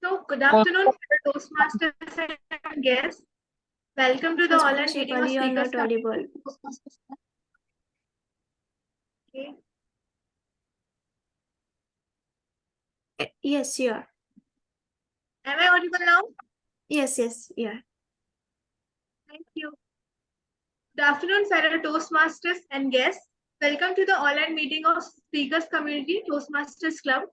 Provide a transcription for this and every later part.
So, good afternoon, fellow Toastmasters and guests. Welcome to the online meeting of You are speakers. not audible. Okay. Yes, you are. Am I audible now? Yes, yeah. Thank you. Good afternoon, fellow Toastmasters and guests. Welcome to the online meeting of Speakers Community Toastmasters Club.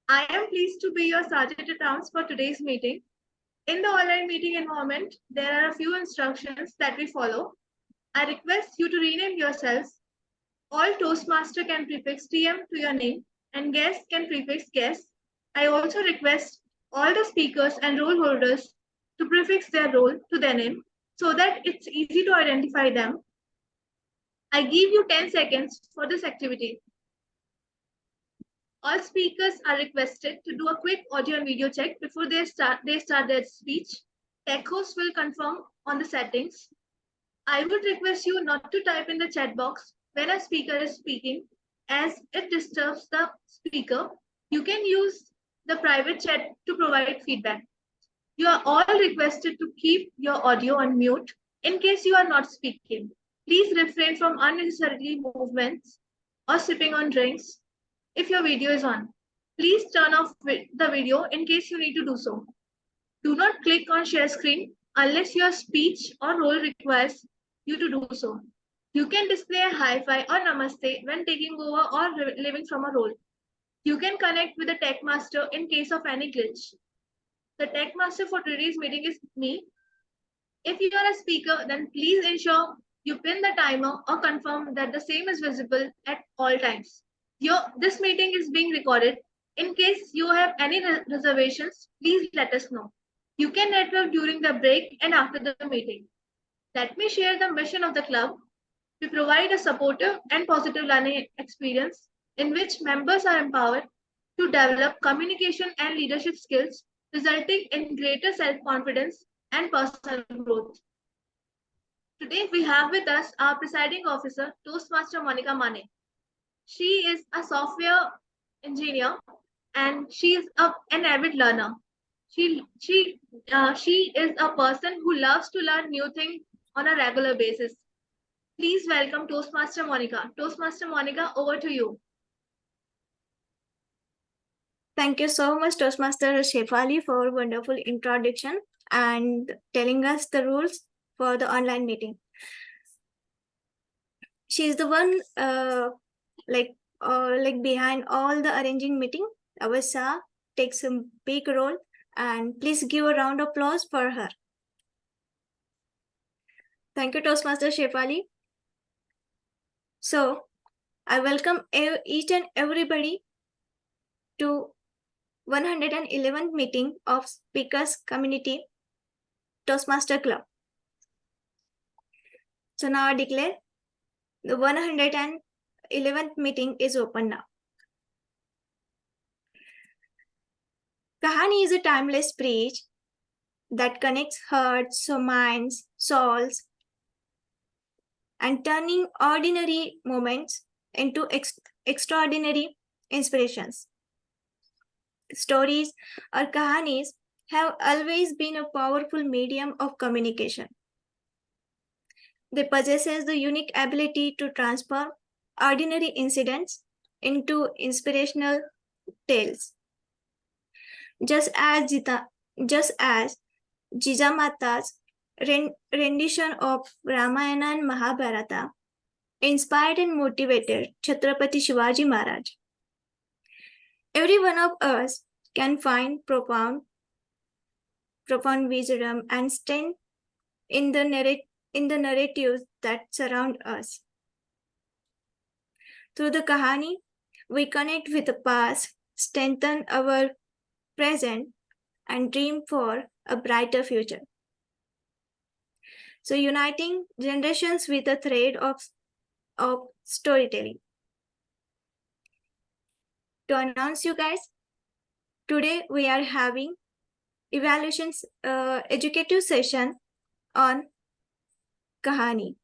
I am pleased to be your Sergeant at Arms for today's meeting. In the online meeting environment, there are a few instructions that we follow. I request you to rename yourselves. All Toastmaster can prefix TM to your name and guest can prefix guest. I also request all the speakers and role holders to prefix their role to their name so that it's easy to identify them. I give you 10 seconds for this activity. All speakers are requested to do a quick audio and video check before they start their speech. Tech host will confirm on the settings. I would request you not to type in the chat box when a speaker is speaking, as it disturbs the speaker. You can use the private chat to provide feedback. You are all requested to keep your audio on mute in case you are not speaking. Please refrain from unnecessary movements or sipping on drinks if your video is on. Please turn off the video in case you need to do so. Do not click on share screen unless your speech or role requires you to do so. You can display a hi-fi or namaste when taking over or living from a role. You can connect with the tech master in case of any glitch. The tech master for today's meeting is me. If you are a speaker, then please ensure you pin the timer or confirm that the same is visible at all times. This meeting is being recorded. In case you have any reservations, please let us know. You can network during the break and after the meeting. Let me share the mission of the club. We provide a supportive and positive learning experience in which members are empowered to develop communication and leadership skills, resulting in greater self-confidence and personal growth. Today, we have with us our presiding officer, Toastmaster Monica Mane. She is a software engineer and she is an avid learner. She is a person who loves to learn new things on a regular basis. Please welcome Toastmaster Monica. Toastmaster Monica, over to you. Thank you so much, Toastmaster Shefali, for wonderful introduction and telling us the rules for the online meeting. She's the one behind all the arranging meeting. Avasa takes a big role, and please give a round of applause for her. Thank you, Toastmaster Shefali. So, I welcome each and everybody to 111th meeting of Speakers Community Toastmaster Club. So now I declare the 111th meeting is open now. Kahani is a timeless speech that connects hearts, minds, souls, and turning ordinary moments into extraordinary inspirations. Stories or kahanis have always been a powerful medium of communication. They possess the unique ability to transform ordinary incidents into inspirational tales. Just as Jijamata's rendition of Ramayana and Mahabharata inspired and motivated Chhatrapati Shivaji Maharaj. Every one of us can find profound wisdom and strength in the narratives that surround us. Through the kahani, we connect with the past, strengthen our present, and dream for a brighter future. So uniting generations with a thread of storytelling. To announce you guys, today we are having evaluations educative session on kahani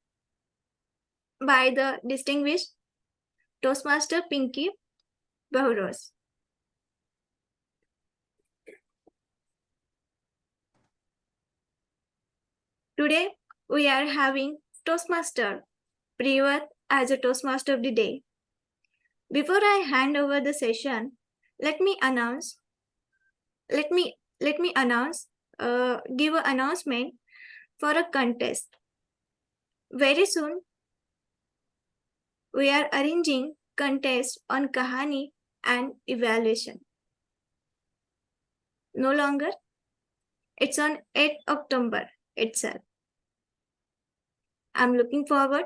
by the distinguished Toastmaster Pinky Bahuros. Today, we are having Toastmaster, Privat as a Toastmaster of the day. Before I hand over the session, let me announce, give an announcement for a contest. Very soon, we are arranging contest on Kahani and evaluation. No longer, it's on 8th October itself. I'm looking forward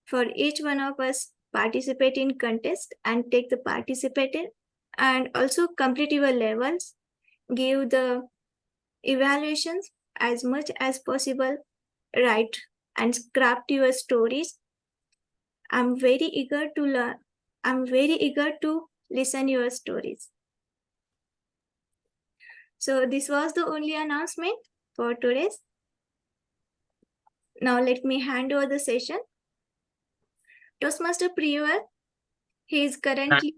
for each one of us participate in contest and take the participated and also complete your levels, give the evaluations as much as possible, write and craft your stories. I'm very eager to learn. I'm very eager to listen your stories. So this was the only announcement for today's. Now let me hand over the session. Toastmaster Priya, he is currently.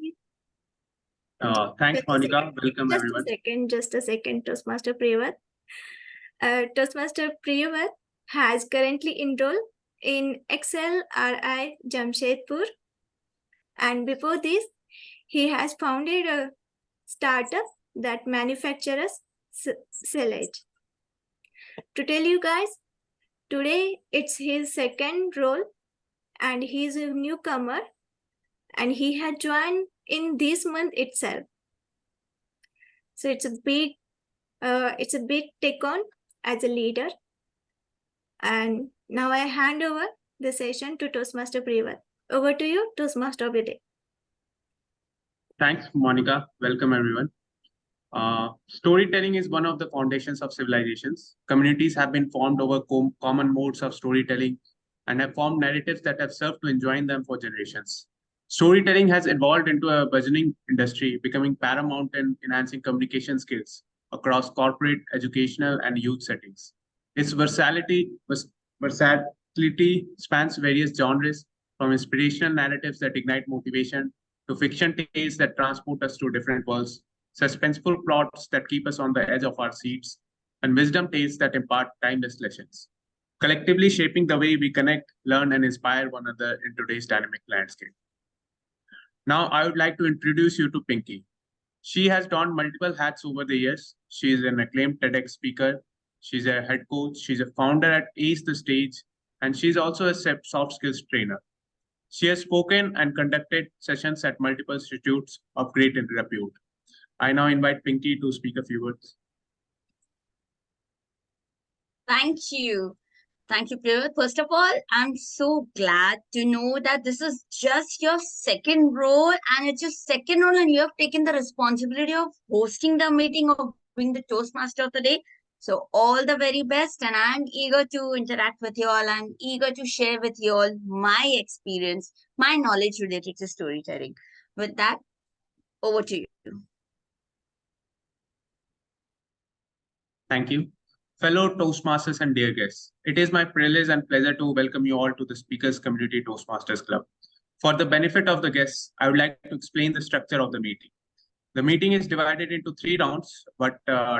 Thanks, Monica. Welcome, everyone. Just a second, Toastmaster Priya. Toastmaster Priya has currently enrolled in Excel RI Jamshedpur. And before this, he has founded a startup that manufactures silage. To tell you guys, today it's his second role and he's a newcomer and he had joined in this month itself. So it's a big take on as a leader. And now I hand over the session to Toastmaster Privat. Over to you, Toastmaster of the day. Thanks, Monica. Welcome, everyone. Storytelling is one of the foundations of civilizations. Communities have been formed over common modes of storytelling and have formed narratives that have served to enjoin them for generations. Storytelling has evolved into a burgeoning industry, becoming paramount in enhancing communication skills across corporate, educational, and youth settings. Its versatility spans various genres, from inspirational narratives that ignite motivation to fiction tales that transport us to different worlds, suspenseful plots that keep us on the edge of our seats, and wisdom tales that impart timeless lessons, collectively shaping the way we connect, learn, and inspire one another in today's dynamic landscape. Now, I would like to introduce you to Pinky. She has donned multiple hats over the years. She is an acclaimed TEDx speaker. She's a head coach. She's a founder at Ace the Stage, and she's also a Sept soft skills trainer. She has spoken and conducted sessions at multiple institutes of great repute. I now invite Pinky to speak a few words. Thank you. Thank you, Priya. First of all, I'm so glad to know that this is just your second role and it's your second role and you have taken the responsibility of hosting the meeting of being the Toastmaster of the day. So all the very best and I'm eager to interact with you all. I'm eager to share with you all my experience, my knowledge related to storytelling. With that, over to you. Thank you. Fellow Toastmasters and dear guests, it is my privilege and pleasure to welcome you all to the Speakers Community Toastmasters Club. For the benefit of the guests, I would like to explain the structure of the meeting. The meeting is divided into 3 rounds, but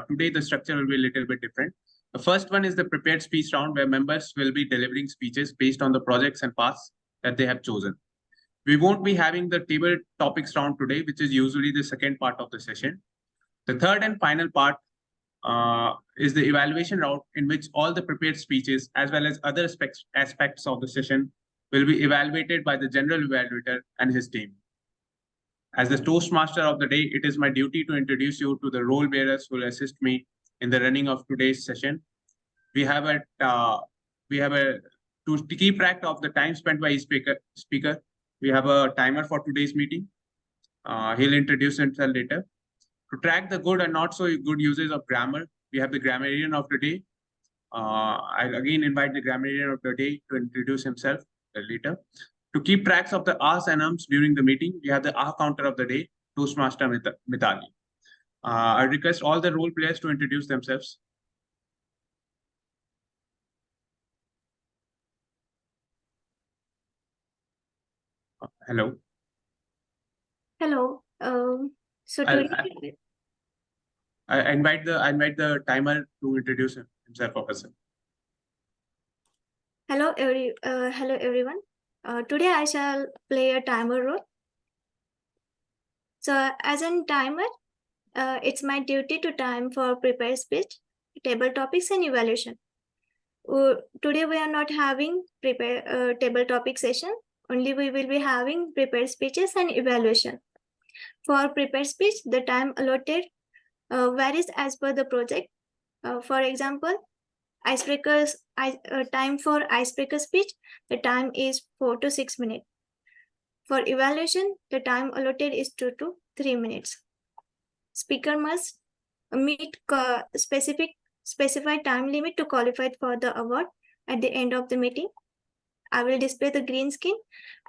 today the structure will be a little bit different. The first one is the prepared speech round, where members will be delivering speeches based on the projects and paths that they have chosen. We won't be having the table topics round today, which is usually the second part of the session. The third and final part is the evaluation round, in which all the prepared speeches as well as other aspects of the session will be evaluated by the general evaluator and his team. As the Toastmaster of the day, it is my duty to introduce you to the role bearers who will assist me in the running of today's session. To keep track of the time spent by each speaker, we have a timer for today's meeting. He'll introduce himself later. To track the good and not so good uses of grammar, we have the grammarian of the day. I'll again invite the grammarian of the day to introduce himself later. To keep tracks of the ahs and ums during the meeting, we have the ah counter of the day, Toastmaster Mithali. I request all the role players to introduce themselves. Hello. Hello. So today, I invite the timer to introduce himself or herself. Hello everyone. Today I shall play a timer role. So as a timer, it's my duty to time for prepared speech, table topics and evaluation. Today we are not having table topic session. Only we will be having prepared speeches and evaluation. For prepared speech, the time allotted varies as per the project. For example, time for icebreaker speech, the time is 4 to 6 minutes. For evaluation, the time allotted is 2 to 3 minutes. Speaker must meet specified time limit to qualify for the award at the end of the meeting. I will display the green screen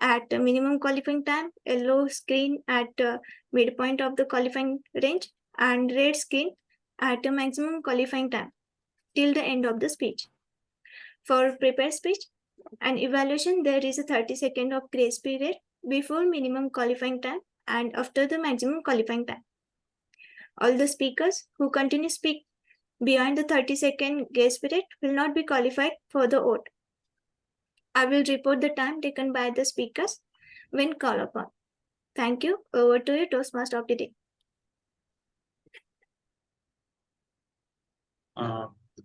at the minimum qualifying time, yellow screen at the midpoint of the qualifying range, and red screen at the maximum qualifying time till the end of the speech. For prepared speech and evaluation, there is a 30-second of grace period before minimum qualifying time and after the maximum qualifying time. All the speakers who continue to speak beyond the 30-second grace period will not be qualified for the vote. I will report the time taken by the speakers when called upon. Thank you. Over to you, Toastmaster of the day.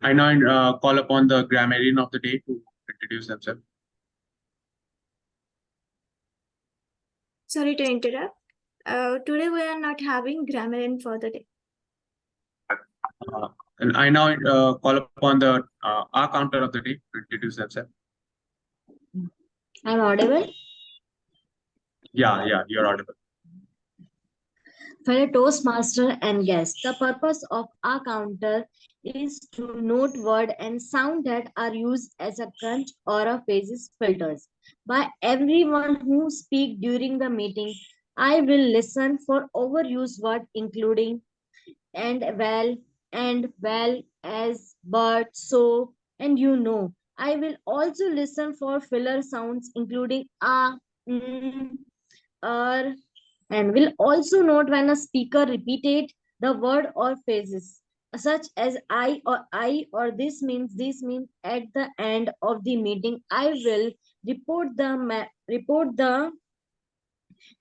I now call upon the grammarian of the day to introduce themselves. Sorry to interrupt. Today we are not having grammarian for the day. And I now call upon the R counter of the day to introduce themselves. I'm audible? Yeah, you're audible. Fellow Toastmaster and guests, the purpose of our counter is to note word and sound that are used as a crunch or a phases filters. By everyone who speak during the meeting, I will listen for overused word including and, well, as, but, so, and you know. I will also listen for filler sounds including and will also note when a speaker repeated the word or phrases such as I or this means at the end of the meeting. I will report the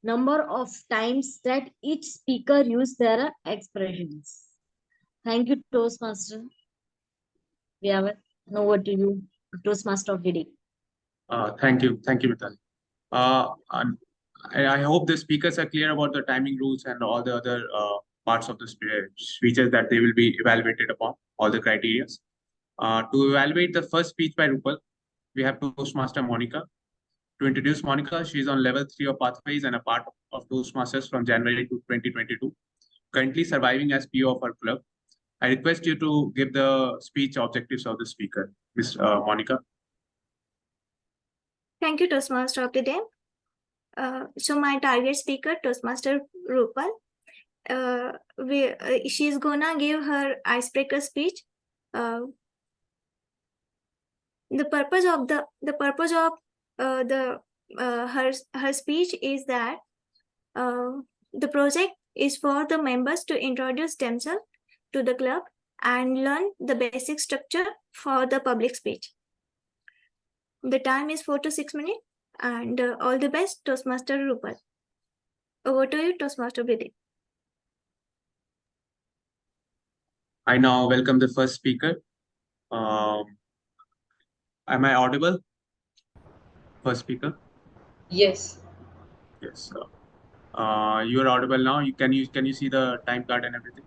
number of times that each speaker used their expressions. Thank you, Toastmaster. We have over to you, Toastmaster of the day. Thank you, Mitali. And I hope the speakers are clear about the timing rules and all the other parts of the speeches that they will be evaluated upon, all the criteria. To evaluate the first speech by Rupal, we have Toastmaster Monica. To introduce Monica, she is on level 3 of Pathways and a part of Toastmasters from January to 2022, currently surviving as PO of our club. I request you to give the speech objectives of the speaker, Ms. Monica. Thank you, Toastmaster of the day. So my target speaker, Toastmaster Rupal, she's gonna give her icebreaker speech. The purpose of her speech is that the project is for the members to introduce themselves to the club and learn the basic structure for the public speech. The time is 4 to 6 minutes, and all the best, Toastmaster Rupal. Over to you, Toastmaster Brady. I now welcome the first speaker. Am I audible? First speaker? Yes. Yes. You are audible now. Can you see the time card and everything?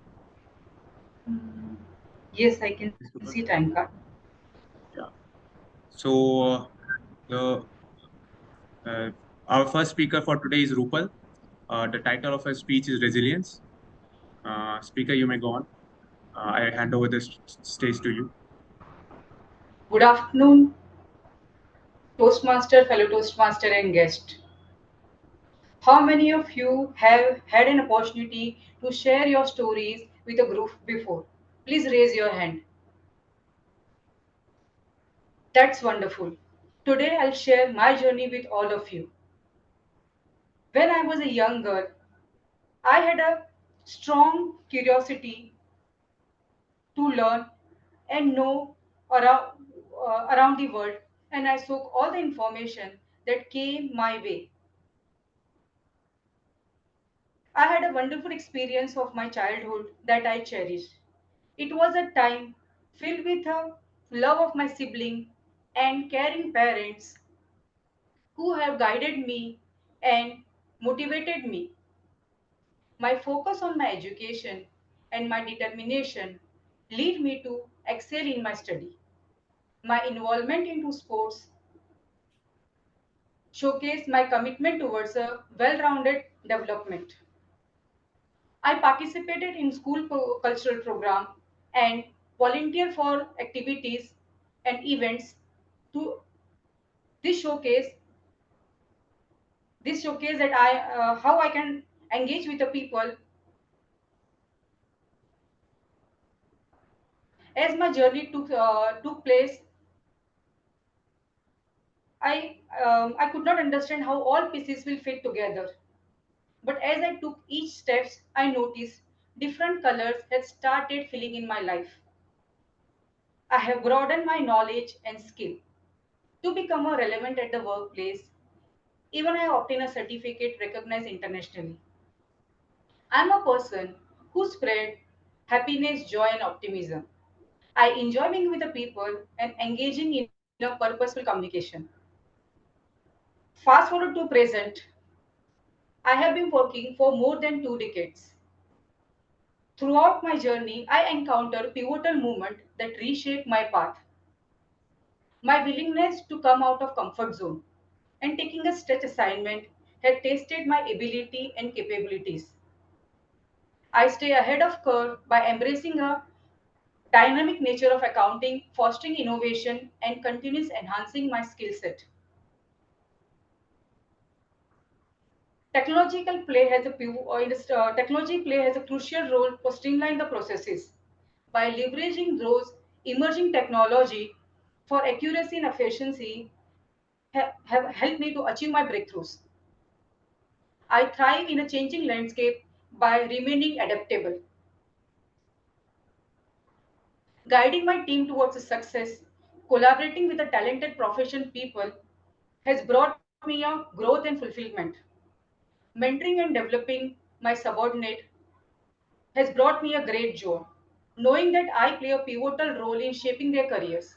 Yes, I can see time card. Yeah. So our first speaker for today is Rupal. The title of her speech is Resilience. Speaker, you may go on. I hand over the stage to you. Good afternoon, Toastmaster, fellow Toastmaster and guest. How many of you have had an opportunity to share your stories with a group before? Please raise your hand. That's wonderful. Today I'll share my journey with all of you. When I was a young girl, I had a strong curiosity to learn and know around the world and I soak all the information that came my way. I had a wonderful experience of my childhood that I cherish. It was a time filled with a love of my sibling and caring parents who have guided me and motivated me. My focus on my education and my determination lead me to excel in my study. My involvement into sports showcase my commitment towards a well-rounded development. I participated in school cultural program and volunteer for activities and events to this showcase this showcase that I how I can engage with the people. As my journey took place, I could not understand how all pieces will fit together. But as I took each steps, I noticed different colors had started filling in my life. I have broadened my knowledge and skill to become more relevant at the workplace. Even I obtained a certificate recognized internationally. I'm a person who spread happiness, joy, and optimism. I enjoy being with the people and engaging in a purposeful communication. Fast forward to present, I have been working for more than 2 decades. Throughout my journey, I encountered pivotal moments that reshaped my path. My willingness to come out of comfort zone and taking a stretch assignment had tested my ability and capabilities. I stay ahead of curve by embracing a dynamic nature of accounting, fostering innovation, and continuous enhancing my skill set. Technology play has a crucial role for streamline the processes. By leveraging those emerging technology for accuracy and efficiency have helped me to achieve my breakthroughs. I thrive in a changing landscape by remaining adaptable. Guiding my team towards a success, collaborating with the talented profession people has brought me a growth and fulfillment. Mentoring and developing my subordinate has brought me a great joy, knowing that I play a pivotal role in shaping their careers.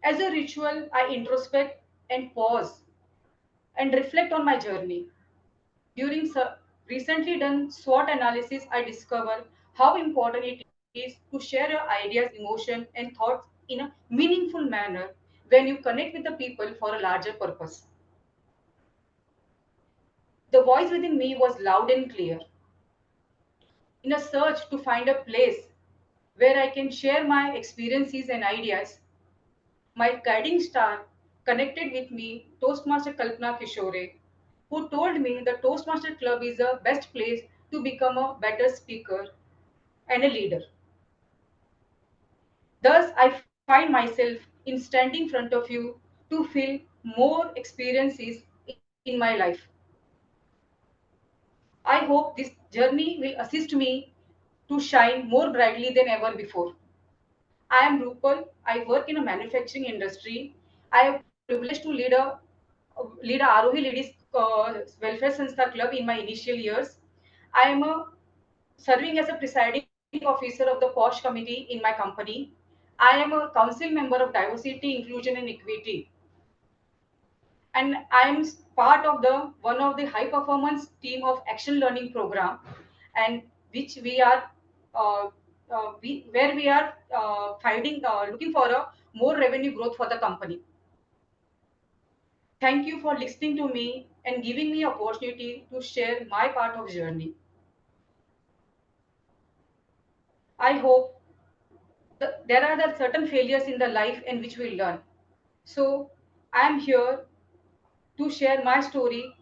As a ritual, I introspect and pause and reflect on my journey. During recently done SWOT analysis, I discovered how important it is to share your ideas, emotion, and thoughts in a meaningful manner when you connect with the people for a larger purpose. The voice within me was loud and clear. In a search to find a place where I can share my experiences and ideas, my guiding star connected with me, Toastmaster Kalpana Kishore, who told me the Toastmaster Club is the best place to become a better speaker and a leader. Thus, I find myself in standing in front of you to feel more experiences in my life. I hope this journey will assist me to shine more brightly than ever before. I am Rupal. I work in a manufacturing industry. I have privileged to lead a Arohi Ladies Welfare Sanstha Club in my initial years. I am serving as a presiding officer of the POSH committee in my company. I am a council member of diversity, inclusion, and equity, and I am part of the one of the high performance team of action learning program, and which we are where we are finding looking for a more revenue growth for the company. Thank you for listening to me and giving me opportunity to share my part of journey. I hope there are the certain failures in the life in which we learn. So I am here to share my story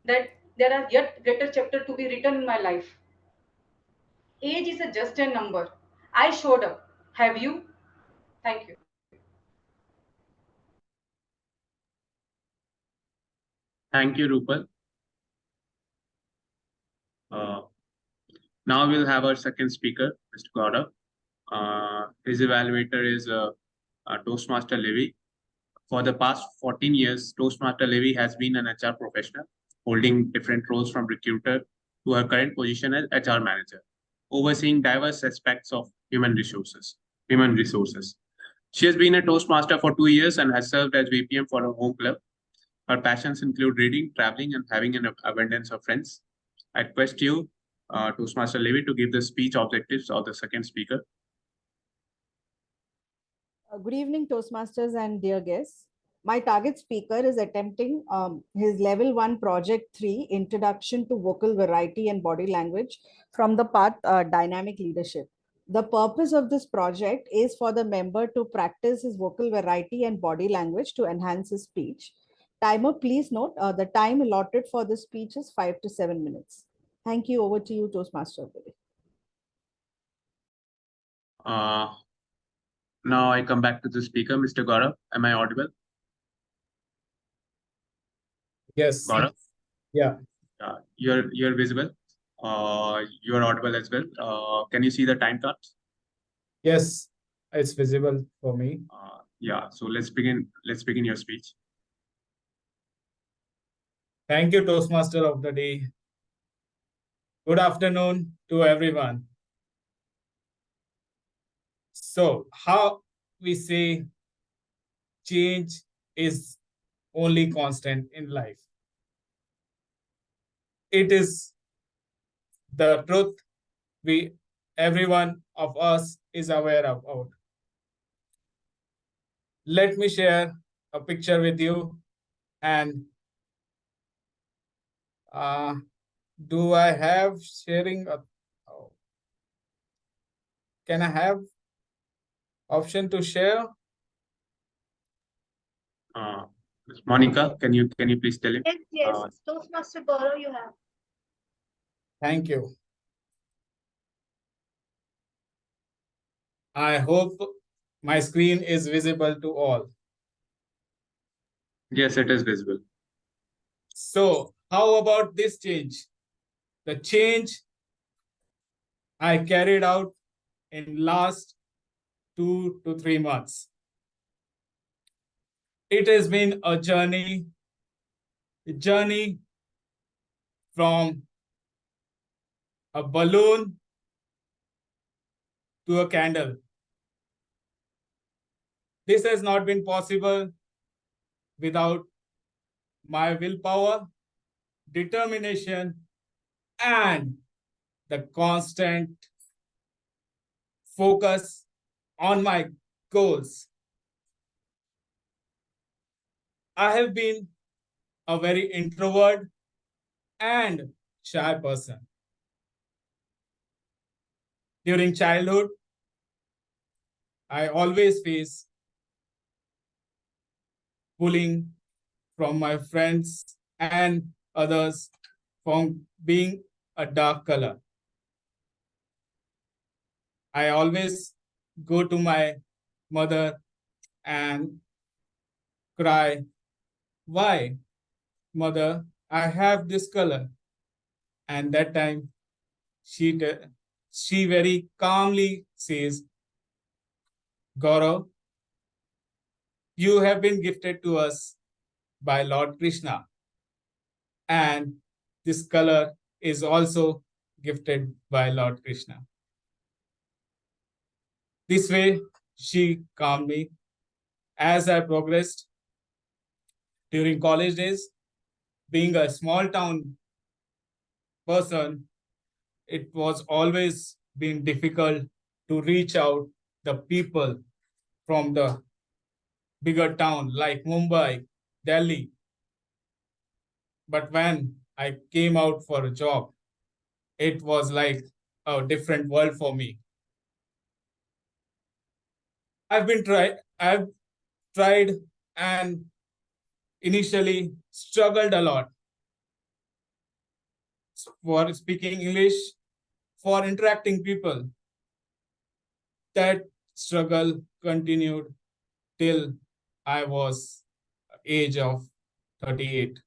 that there are yet greater chapter to be written in my life. Age is a just a number. I showed up. Have you? Thank you. Thank you, Rupal. Uh, Now we'll have our second speaker, Mr. Gaurav. His evaluator is Toastmaster Levy. For the past 14 years, Toastmaster Levy has been an HR professional, holding different roles from recruiter to her current position as HR manager, overseeing diverse aspects of human resources. She has been a Toastmaster for 2 years and has served as VPM for her home club. Her passions include reading, traveling, and having an abundance of friends. I request you, Toastmaster Levy, to give the speech objectives of the second speaker. Good evening, Toastmasters and dear guests. My target speaker is attempting his level 1 project 3 introduction to vocal variety and body language from the path dynamic leadership. The purpose of this project is for the member to practice his vocal variety and body language to enhance his speech. Timer, please note the time allotted for this speech is 5 to 7 minutes. Thank you. Over to you, Toastmaster. Now I come back to the speaker, Mr. Gaurav. Am I audible? Yes. Gaurav? Yeah. You're visible. You're audible as well. Can you see the time cards? Yes, it's visible for me. Yeah. So let's begin. Let's begin your speech. Thank you, Toastmaster of the day. Good afternoon to everyone. So, how we say change is only constant in life? It is the truth every one of us is aware about. Let me share a picture with you. And do I have sharing? Can I have option to share? Monica, can you please tell him? Yes, Toastmaster Gaurav, you have. Thank you. I hope my screen is visible to all. Yes, it is visible. So, how about this change? The change I carried out in last 2 to 3 months. It has been a journey from a balloon to a candle. This has not been possible without my willpower, determination, and the constant focus on my goals. I have been a very introvert and shy person. During childhood, I always face bullying from my friends and others from being a dark color. I always go to my mother and cry, "Why, mother, I have this color?" And that time she very calmly says, "Gaurav, you have been gifted to us by Lord Krishna, and this color is also gifted by Lord Krishna." This way, she calmed me. As I progressed during college days, being a small town person, it was always been difficult to reach out the people from the bigger town like Mumbai, Delhi. But when I came out for a job, it was like a different world for me. I've tried and initially struggled a lot for speaking English, for interacting people. That struggle continued till I was age of 38.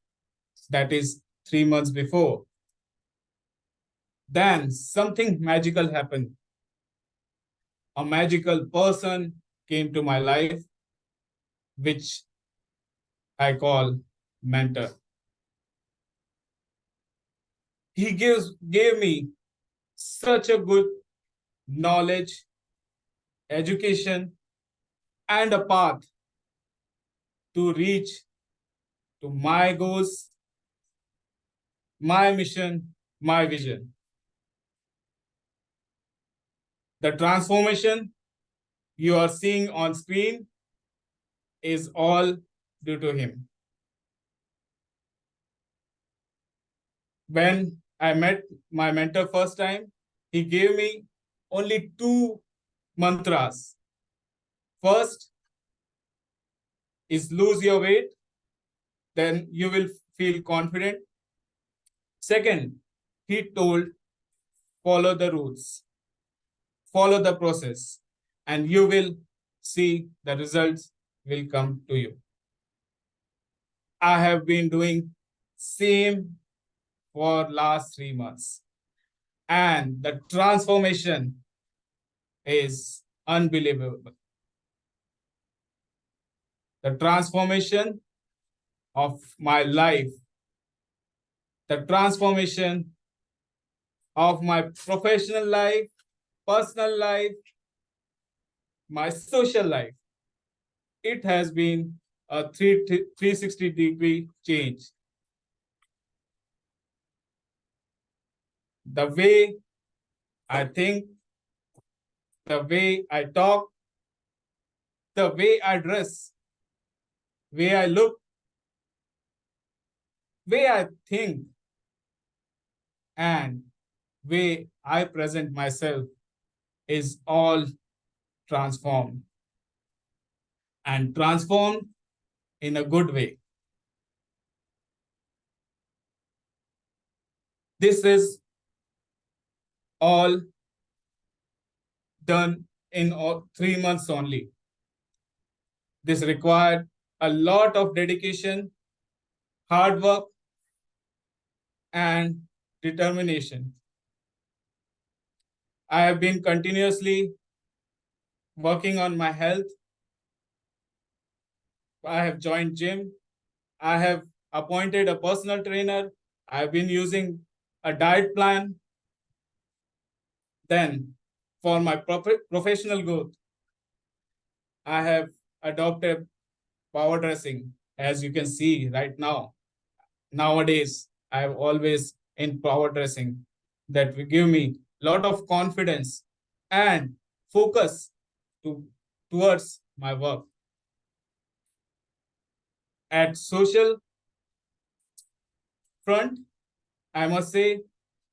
That is 3 months before. Then something magical happened. A magical person came to my life, which I call mentor. He gave me such a good knowledge, education, and a path to reach to my goals, my mission, my vision. The transformation you are seeing on screen is all due to him. When I met my mentor first time, he gave me only 2 mantras. First is lose your weight, then you will feel confident. Second, he told follow the rules, follow the process, and you will see the results will come to you. I have been doing same for last 3 months, and the transformation is unbelievable. The transformation of my life, the transformation of my professional life, personal life, my social life. It has been a 360-degree change. The way I think, the way I talk, the way I dress, way I look, way I think, and way I present myself is all transformed, and transformed in a good way. This is all done in 3 months only. This required a lot of dedication, hard work, and determination. I have been continuously working on my health. I have joined gym. I have appointed a personal trainer. I've been using a diet plan. Then, for my professional growth, I have adopted power dressing, as you can see right now. Nowadays, I'm always in power dressing. That will give me a lot of confidence and focus towards my work. At social front, I must say,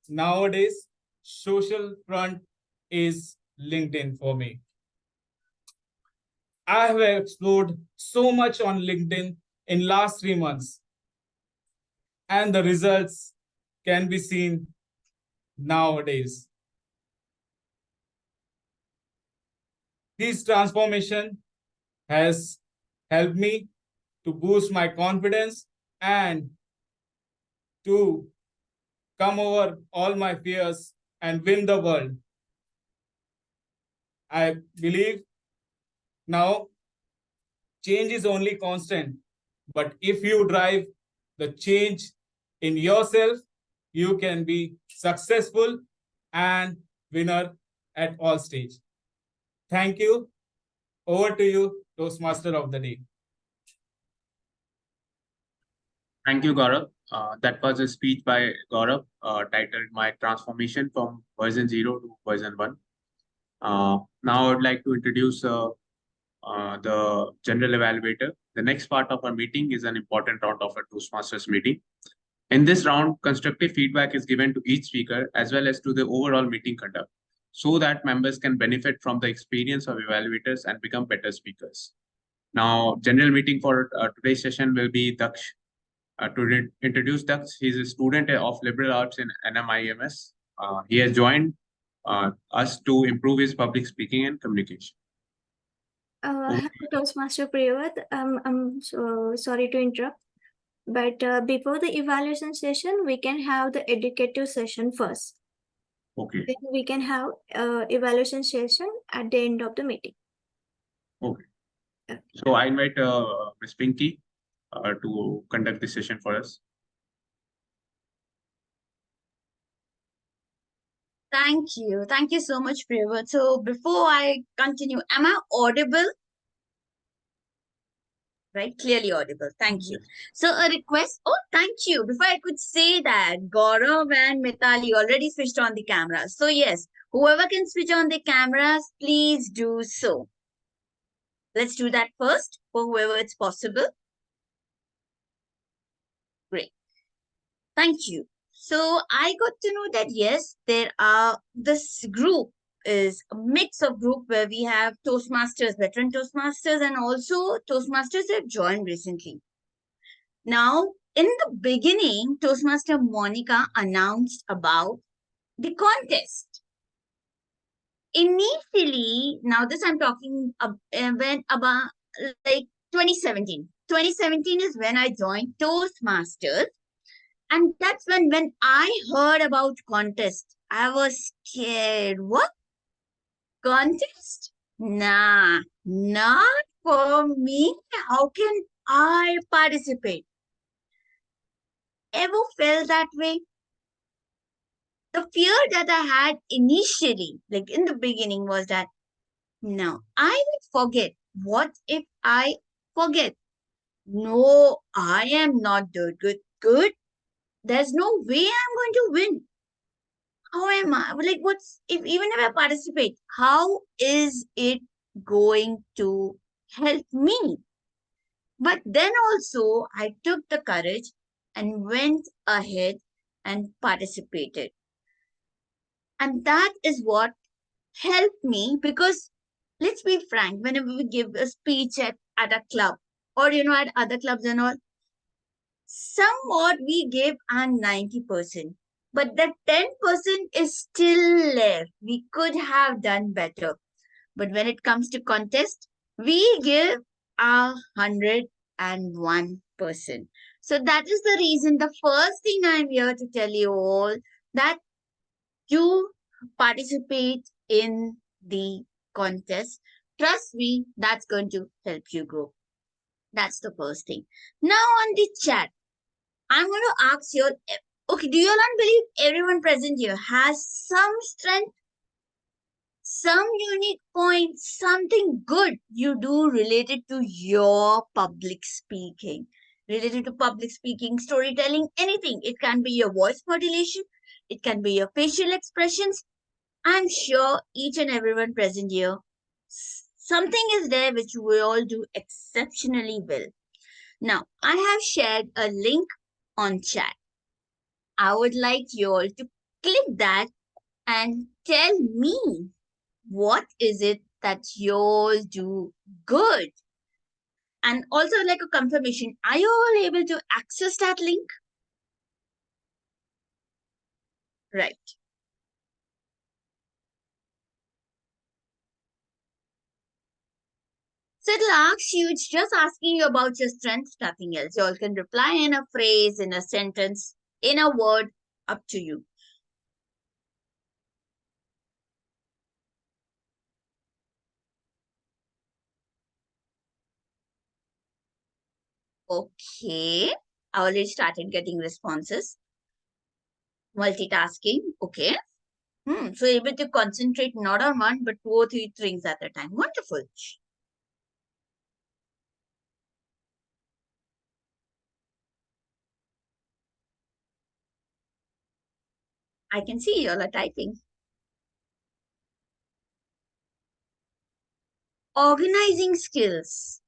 nowadays, social front is LinkedIn for me. I have explored so much on LinkedIn in last 3 months, and the results can be seen nowadays. This transformation has helped me to boost my confidence and to come over all my fears and win the world. I believe now change is only constant, but if you drive the change in yourself, you can be successful and winner at all stage. Thank you. Over to you, Toastmaster of the Day. Thank you, Gaurav. That was a speech by Gaurav titled My Transformation from version 0 to version 1. Now I would like to introduce the general evaluator. The next part of our meeting is an important round of a Toastmasters meeting. In this round, constructive feedback is given to each speaker as well as to the overall meeting conduct, so that members can benefit from the experience of evaluators and become better speakers. Now, general meeting for today's session will be Daksh. To introduce Daksh, he's a student of liberal arts in NMIMS. He has joined us to improve his public speaking and communication. Hello, Toastmaster Priyavat. I'm so sorry to interrupt, but before the evaluation session, we can have the educative session first. Okay. Then we can have evaluation session at the end of the meeting. Okay. So I invite Ms. Pinky to conduct this session for us. Thank you. Thank you so much, Priya. So before I continue, am I audible? Right, clearly audible. Thank you. So a request. Oh, thank you. Before I could say that, Gaurav and Mitali already switched on the cameras. So yes, whoever can switch on the cameras, please do so. Let's do that first for whoever it's possible. Great. Thank you. So I got to know that yes, this group is a mix of group where we have Toastmasters, veteran Toastmasters, and also Toastmasters that have joined recently. Now, in the beginning, Toastmaster Monica announced about the contest. Initially, now this I'm talking when about like 2017. 2017 is when I joined Toastmasters. And that's when I heard about contest, I was scared. What? Contest? Nah, not for me. How can I participate? Ever felt that way? The fear that I had initially, like in the beginning, was that no, I will forget. What if I forget? No, I am not that good. There's no way I'm going to win. How am I? Like, even if I participate, how is it going to help me? But then also, I took the courage and went ahead and participated. And that is what helped me because let's be frank, whenever we give a speech at a club or, at other clubs and all, somewhat we give and 90%. But that 10% is still there. We could have done better. But when it comes to contest, we give 101%. So that is the reason, the first thing I'm here to tell you all, that you participate in the contest. Trust me, that's going to help you grow. That's the first thing. Now on the chat, I'm going to ask you, okay, do you all believe everyone present here has some strength, some unique point, something good you do related to your public speaking, storytelling, anything. It can be your voice modulation. It can be your facial expressions. I'm sure each and everyone present here, something is there which we all do exceptionally well. Now, I have shared a link on chat. I would like you all to click that and tell me what is it that you all do good. And also like a confirmation, are you all able to access that link? Right. So it'll ask you, it's just asking you about your strengths, nothing else. You all can reply in a phrase, in a sentence, in a word, up to you. Okay, I already started getting responses. Multitasking, okay. So able to concentrate not on one, but 2 or 3 things at a time. Wonderful. I can see you all are typing. Organizing skills.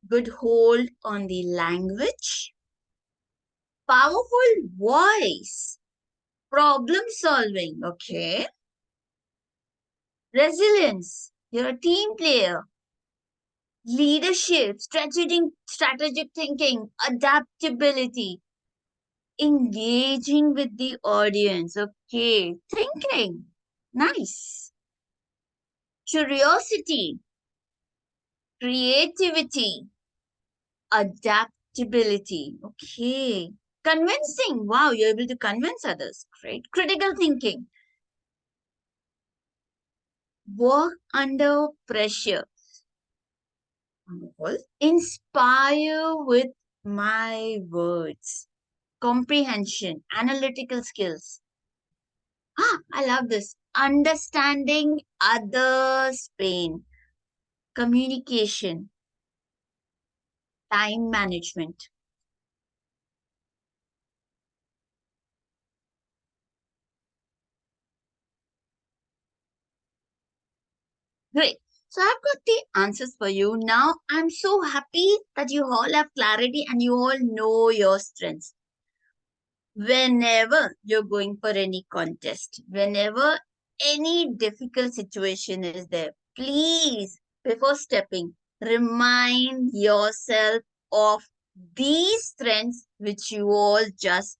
Good hold on the language. Powerful voice. Problem solving. Okay. Resilience. You're a team player. Leadership. Strategic thinking. Adaptability. Engaging with the audience. Okay. Thinking. Nice. Curiosity. Creativity. Adaptability. Okay. Convincing. Wow, you're able to convince others. Great. Critical thinking. Work under pressure. Wonderful. Inspire with my words. Comprehension, analytical skills. I love this. Understanding others' pain, communication, time management. Great. So I've got the answers for you. Now I'm so happy that you all have clarity and you all know your strengths. Whenever you're going for any contest, whenever any difficult situation is there, please, before stepping, remind yourself of these strengths which you all just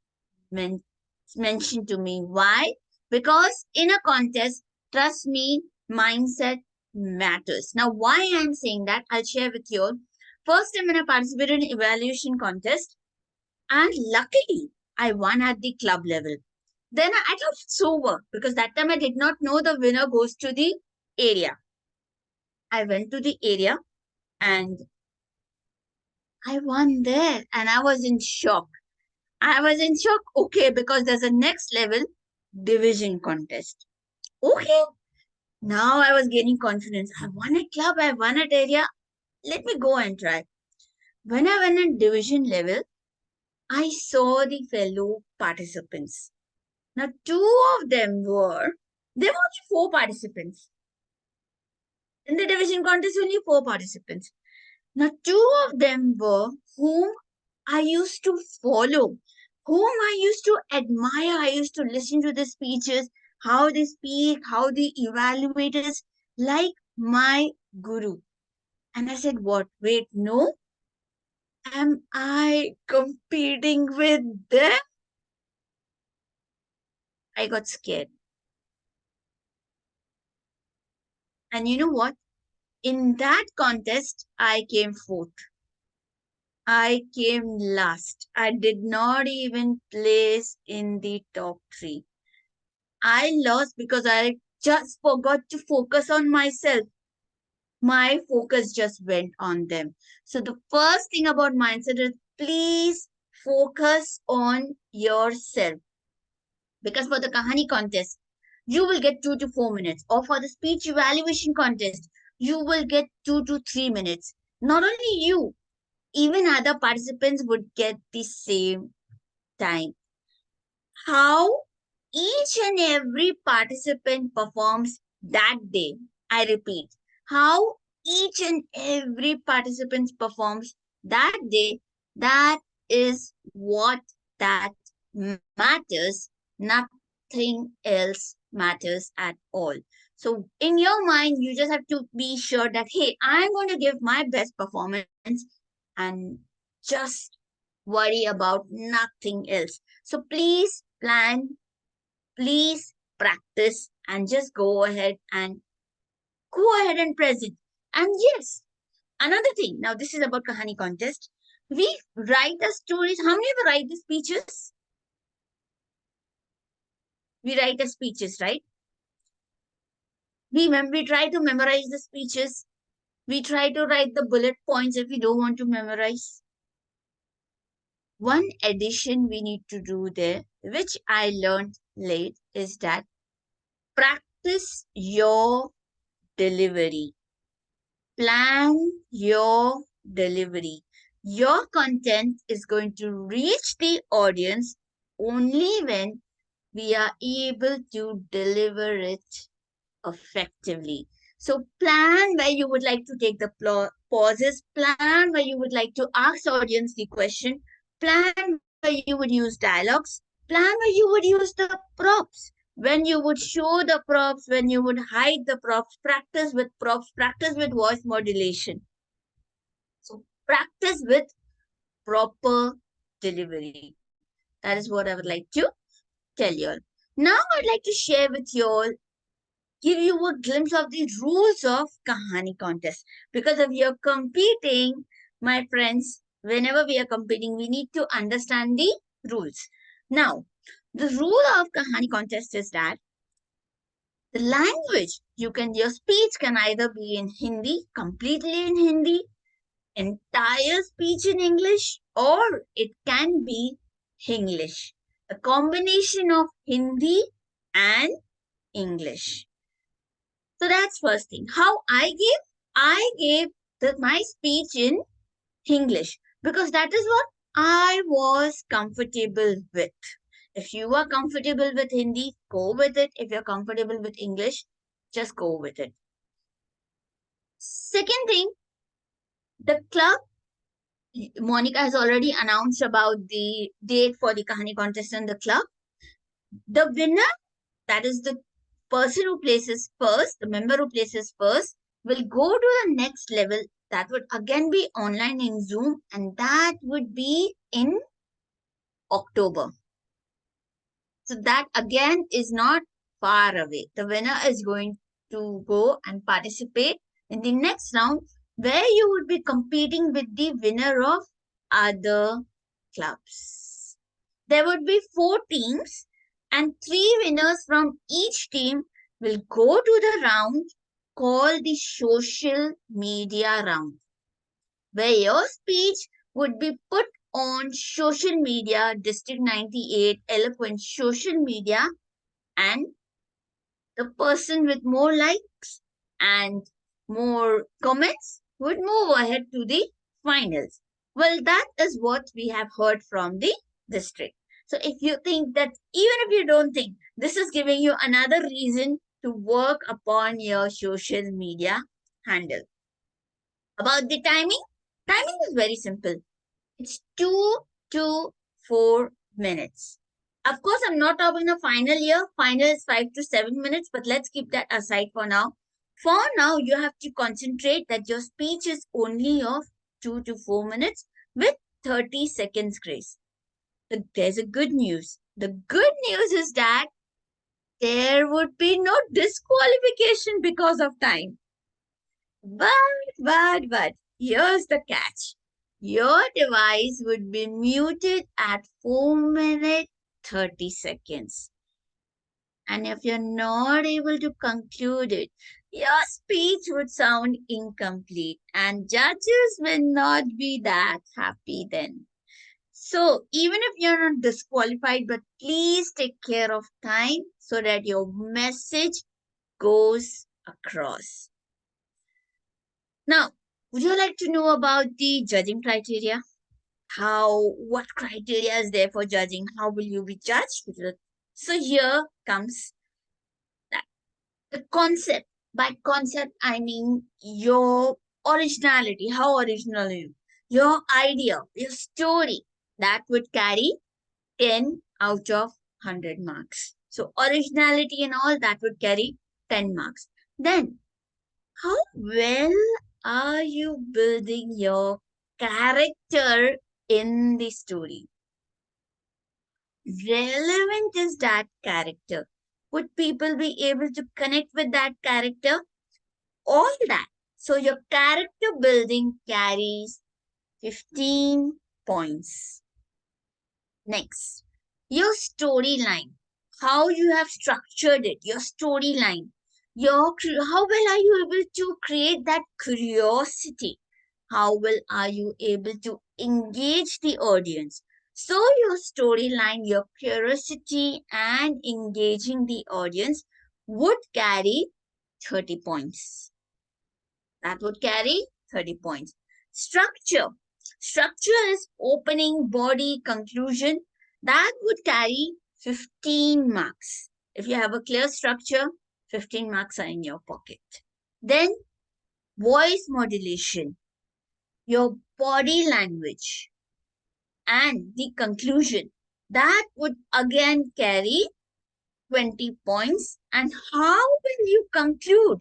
mentioned to me. Why? Because in a contest, trust me, mindset matters. Now, why I'm saying that, I'll share with you all. First time when I participated in evaluation contest, and luckily, I won at the club level. Then I thought it's over because that time I did not know the winner goes to the area. I went to the area and I won there and I was in shock. Okay, because there's a next level division contest. Okay. Now I was gaining confidence. I won at club, I won at area. Let me go and try. When I went at division level, I saw the fellow participants. Now, there were only 4 participants. In the division contest, only 4 participants. Now, 2 of them were whom I used to follow, whom I used to admire. I used to listen to the speeches, how they speak, how they evaluate us, like my guru. And I said, what? Wait, no? Am I competing with them? I got scared. And you know what? In that contest, I came 4th. I came last. I did not even place in the top 3. I lost because I just forgot to focus on myself. My focus just went on them. So the first thing about mindset is please focus on yourself. Because for the Kahani contest, you will get 2 to 4 minutes. Or for the speech evaluation contest, you will get 2 to 3 minutes. Not only you, even other participants would get the same time. How each and every participant performs that day, I repeat, how each and every participant performs that day, that is what that matters. Nothing else matters at all. So in your mind, you just have to be sure that, hey, I'm going to give my best performance and just worry about nothing else. So please plan, please practice, and just go ahead and present. And yes, another thing, now this is about Kahani contest. We write the stories. How many ever write the speeches? We write the speeches, right? We try to memorize the speeches. We try to write the bullet points if we don't want to memorize. One addition we need to do there, which I learned late, is that practice your delivery. Plan your delivery. Your content is going to reach the audience only when we are able to deliver it effectively. So plan where you would like to take the pauses, plan where you would like to ask the audience the question, plan where you would use dialogues, plan where you would use the props, when you would show the props, when you would hide the props, practice with props, practice with voice modulation. So practice with proper delivery. That is what I would like to tell you all. Now I'd like to share with you all, give you a glimpse of the rules of Kahani contest. Because if you're competing, my friends, whenever we are competing, we need to understand the rules. Now, the rule of Kahani contest is that the language, your speech can either be in Hindi, completely in Hindi, entire speech in English, or it can be Hinglish, a combination of Hindi and English. So that's first thing. How I gave my speech in English because that is what I was comfortable with. If you are comfortable with Hindi, go with it. If you're comfortable with English, just go with it. Second thing, the club, Monica has already announced about the date for the Kahani contest in the club. The winner, that is the person who places first, the member who places first, will go to the next level. That would again be online in Zoom, and that would be in October. So that again is not far away. The winner is going to go and participate in the next round where you would be competing with the winner of other clubs. There would be 4 teams and 3 winners from each team will go to the round called the social media round, where your speech would be put on social media, District 98, Eloquent social media, and the person with more likes and more comments would move ahead to the finals. Well, that is what we have heard from the district. So if you think that, even if you don't think, this is giving you another reason to work upon your social media handle. About the timing is very simple. It's 2 to 4 minutes. Of course, I'm not talking a final year. Final is 5 to 7 minutes, but let's keep that aside for now. For now, you have to concentrate that your speech is only of 2 to 4 minutes with 30 seconds grace. But there's a good news. The good news is that there would be no disqualification because of time. But, here's the catch. Your device would be muted at 4 minutes 30 seconds. And if you're not able to conclude it, your speech would sound incomplete and judges will not be that happy then. So even if you're not disqualified, but please take care of time so that your message goes across. Now, would you like to know about the judging criteria? What criteria is there for judging? How will you be judged? So here comes that. The concept. By concept, I mean your originality. How original are you? Your idea, your story, that would carry 10 out of 100 marks. So originality and all, that would carry 10 marks. Then, how well are you building your character in the story? Relevant is that character? Would people be able to connect with that character? All that. So your character building carries 15 points. Next, your storyline. How you have structured it, your storyline. How well are you able to create that curiosity? How well are you able to engage the audience? So your storyline, your curiosity and engaging the audience would carry 30 points. That would carry 30 points. Structure. Structure is opening, body, conclusion. That would carry 15 marks. If you have a clear structure, 15 marks are in your pocket. Then, voice modulation, your body language, and the conclusion. That would again carry 20 points. And how will you conclude?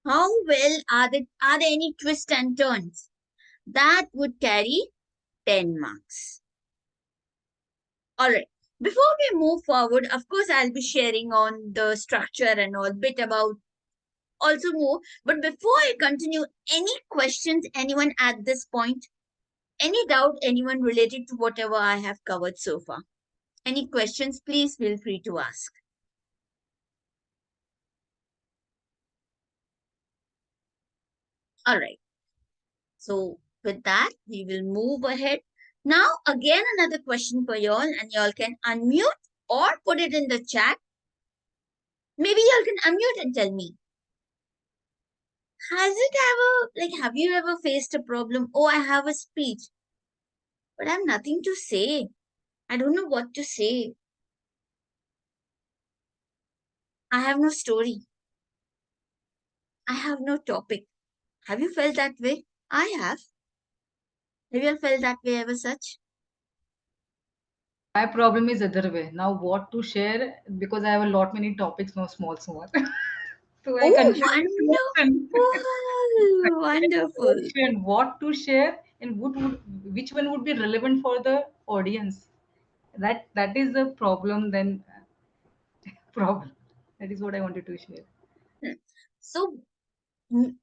How well are there any twists and turns? That would carry 10 marks. Alright, before we move forward, of course, I'll be sharing on the structure and all bit about also more. But before I continue, any questions, anyone at this point? Any doubt, anyone related to whatever I have covered so far? Any questions, please feel free to ask. Alright. So with that, we will move ahead. Now, again, another question for y'all, and y'all can unmute or put it in the chat. Maybe y'all can unmute and tell me. Has it ever, like, have you ever faced a problem? Oh, I have a speech, but I have nothing to say. I don't know what to say. I have no story. I have no topic. Have you felt that way? I have. Have you all felt that way ever such? My problem is other way. Now what to share, because I have a lot many topics now, small. So I Oh, confuse emotion. wonderful. Wonderful. Emotion, what to share and which one would be relevant for the audience. That is the problem then. Problem. That is what I wanted to share. Hmm. So,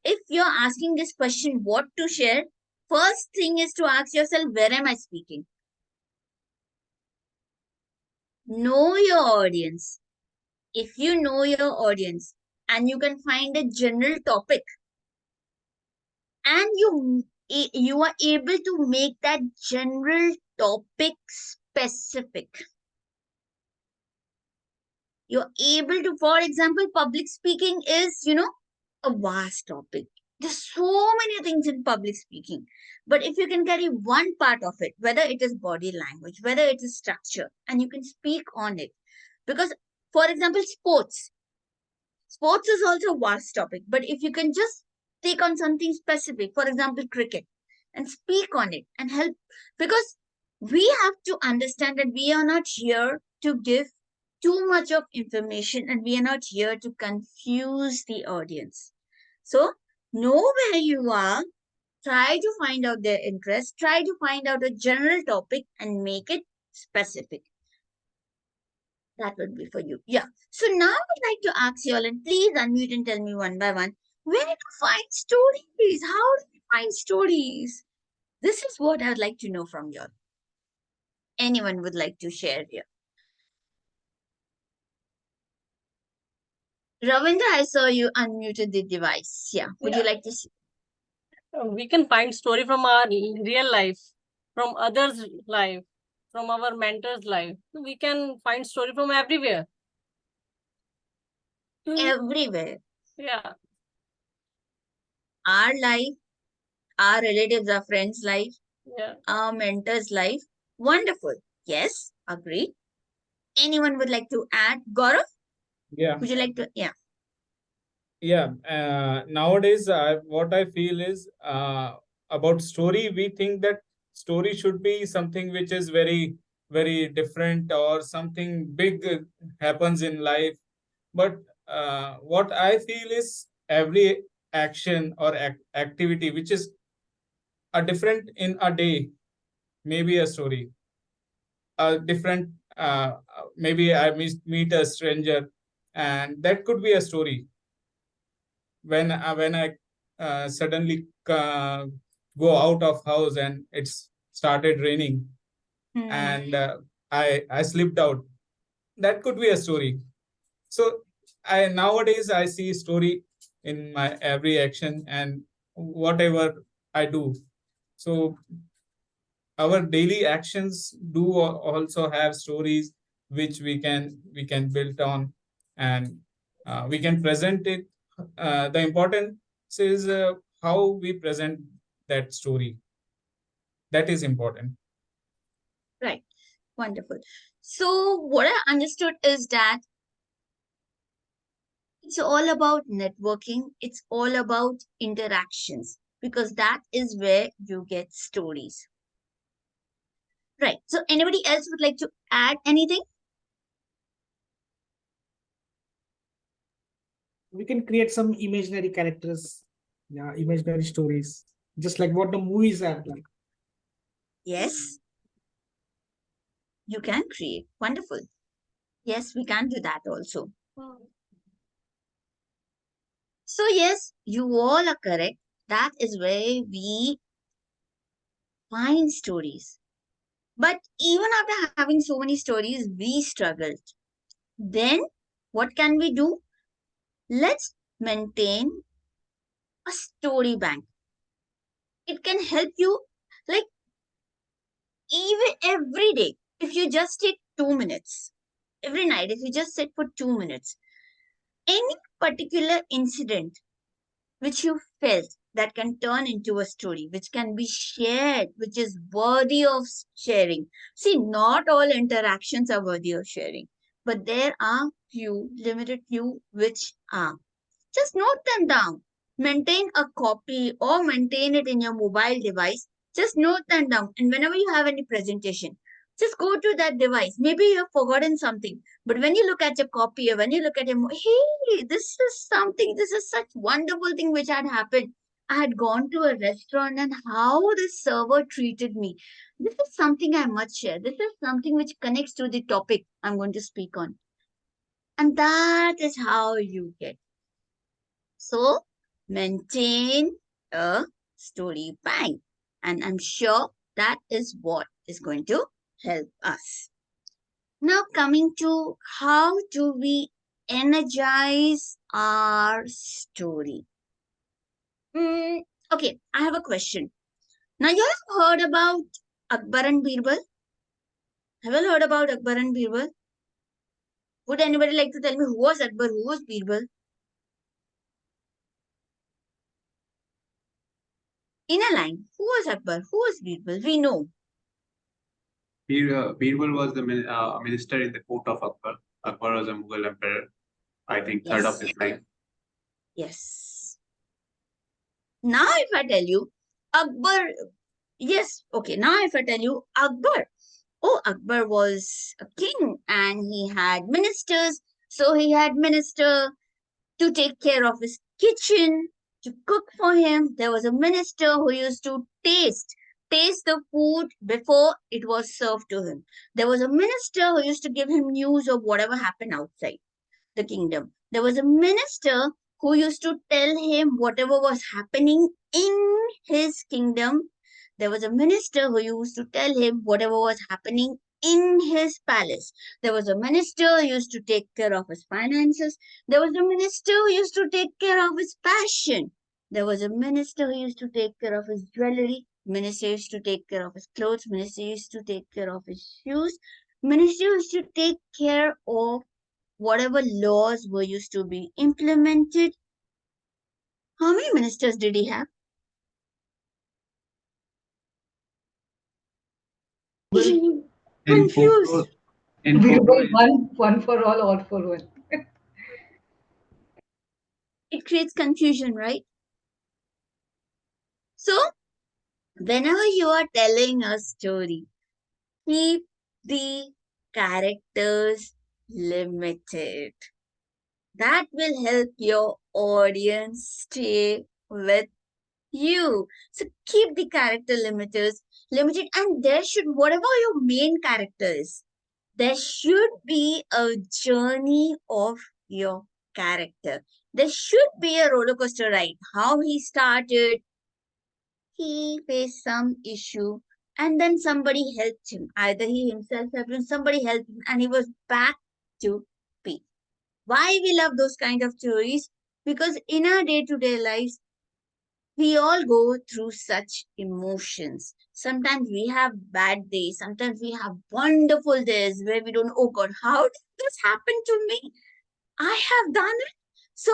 if you're asking this question, what to share, first thing is to ask yourself, where am I speaking? Know your audience. If you know your audience and you can find a general topic and you are able to make that general topic specific. You're able to, for example, public speaking is, a vast topic. There's so many things in public speaking. But if you can carry one part of it, whether it is body language, whether it is structure, and you can speak on it. Because, for example, sports. Sports is also a vast topic. But if you can just take on something specific, for example, cricket, and speak on it and help, because we have to understand that we are not here to give too much of information and we are not here to confuse the audience. So, know where you are, try to find out their interest, try to find out a general topic and make it specific. That would be for you. Yeah. So now I'd like to ask you all, and please unmute and tell me one by one, where to find stories? How do you find stories? This is what I would like to know from you all. Anyone would like to share here? Ravindra, I saw you unmuted the device. Yeah. Would you like to see? We can find story from our real life, from others' life, from our mentor's life. We can find story from everywhere. Everywhere. Yeah. Our life, our relatives, our friends' life, Yeah. our mentor's life. Wonderful. Yes, agree. Anyone would like to add? Gaurav, Yeah. would you like to? Yeah. Yeah. Nowadays, what I feel is about story. We think that story should be something which is very, very different or something big happens in life. But what I feel is every action or activity which is a different in a day, maybe a story. A different, maybe I meet a stranger, and that could be a story. When I suddenly go out of house and it's started raining, and I slipped out, that could be a story. So I nowadays I see story in my every action and whatever I do. So our daily actions do also have stories which we can build on, and we can present it. The importance is how we present that story. That is important. Right. Wonderful. So what I understood is that it's all about networking. It's all about interactions because that is where you get stories. Right. So anybody else would like to add anything? We can create some imaginary characters, yeah, imaginary stories, just like what the movies are like. Yes. You can create. Wonderful. Yes, we can do that also. So yes, you all are correct. That is where we find stories. But even after having so many stories, we struggled. Then what can we do? Let's maintain a story bank. it can help you, like, even every day, if you just take 2 minutes, every night, if you just sit for 2 minutes, any particular incident which you felt that can turn into a story, which can be shared, which is worthy of sharing. See, not all interactions are worthy of sharing, but there are few, limited few, which are. Just note them down. Maintain a copy or maintain it in your mobile device. Just note them down. And whenever you have any presentation, just go to that device. Maybe you have forgotten something, but when you look at your copy or when you look at your, hey, this is something, this is such wonderful thing which had happened. I had gone to a restaurant and how the server treated me. This is something I must share. This is something which connects to the topic I'm going to speak on. And that is how you get. So maintain a story bank. And I'm sure that is what is going to help us. Now coming to how do we energize our story? Okay, I have a question. Now you have heard about Akbar and Birbal? Have you heard about Akbar and Birbal? Would anybody like to tell me who was Akbar, who was Birbal? In a line, who was Akbar, who was Birbal? We know. Birbal was the minister in the court of Akbar. Akbar was a Mughal emperor, I think third of his line. Yes. Now if I tell you Akbar, yes, okay, now if I tell you Akbar, oh, Akbar was a king and he had ministers. So he had minister to take care of his kitchen, to cook for him. There was a minister who used to taste the food before it was served to him. There was a minister who used to give him news of whatever happened outside the kingdom. There was a minister who used to tell him whatever was happening in his kingdom. There was a minister who used to tell him whatever was happening in his palace. There was a minister who used to take care of his finances. There was a minister who used to take care of his passion. There was a minister who used to take care of his jewelry. Minister used to take care of his clothes. Minister used to take care of his shoes. Minister used to take care of whatever laws were used to be implemented. How many ministers did he have? Confused. One for all for one. It creates confusion, right? So, whenever you are telling a story, keep the characters limited. That will help your audience stay with you. So keep the character limited, and there should, whatever your main character is, there should be a journey of your character. There should be a roller coaster ride. How he started, he faced some issue, and then somebody helped him. Either he himself helped him, somebody helped him, and he was back to peace. Why we love those kind of stories? Because in our day-to-day lives, we all go through such emotions. Sometimes we have bad days. Sometimes we have wonderful days where we don't, oh God, how did this happen to me? I have done it. So,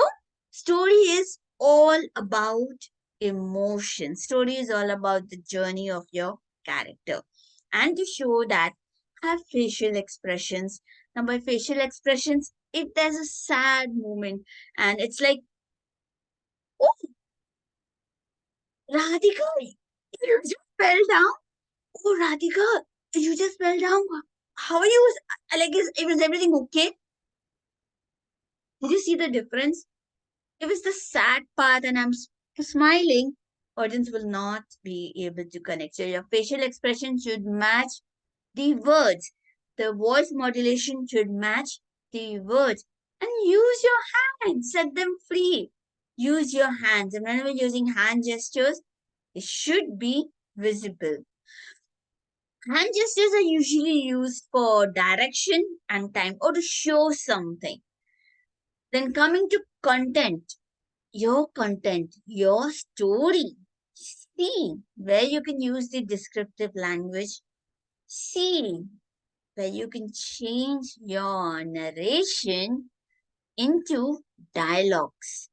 story is all about emotion. Story is all about the journey of your character. And to show that, have facial expressions. Now, by facial expressions, if there's a sad moment and it's like, oh, Radhika, you just fell down. Oh, Radhika, you just fell down. How are you? Like, is everything okay? Did you see the difference? If it's the sad part and I'm smiling, audience will not be able to connect. So your facial expression should match the words. The voice modulation should match the words. And use your hands. Set them free. Use your hands. And whenever using hand gestures, it should be visible. Hand gestures are usually used for direction and time or to show something. Then coming to content, your story. C, where you can use the descriptive language. C, where you can change your narration into dialogues.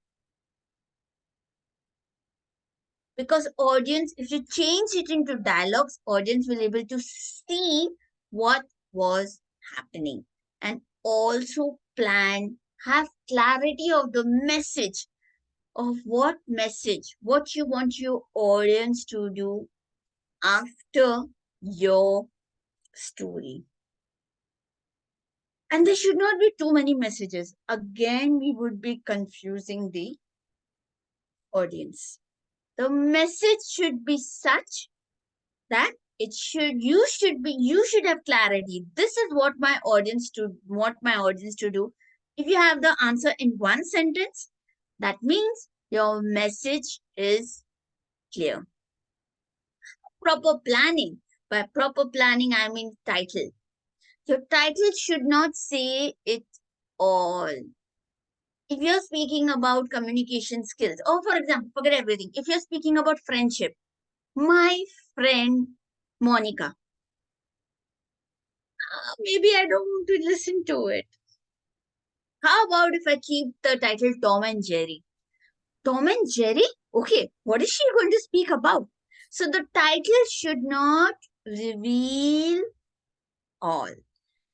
Because audience, if you change it into dialogues, audience will be able to see what was happening and also plan, have clarity of the message, of what message, what you want your audience to do after your story. And there should not be too many messages. Again, we would be confusing the audience. The message should be such that you should have clarity. This is what my audience to do. If you have the answer in one sentence, that means your message is clear. Proper planning. By proper planning, I mean title. Your title should not say it all. If you're speaking about communication skills, or for example, forget everything. If you're speaking about friendship, my friend Monica, maybe I don't want to listen to it. How about if I keep the title Tom and Jerry? Tom and Jerry? Okay, what is she going to speak about? So the title should not reveal all,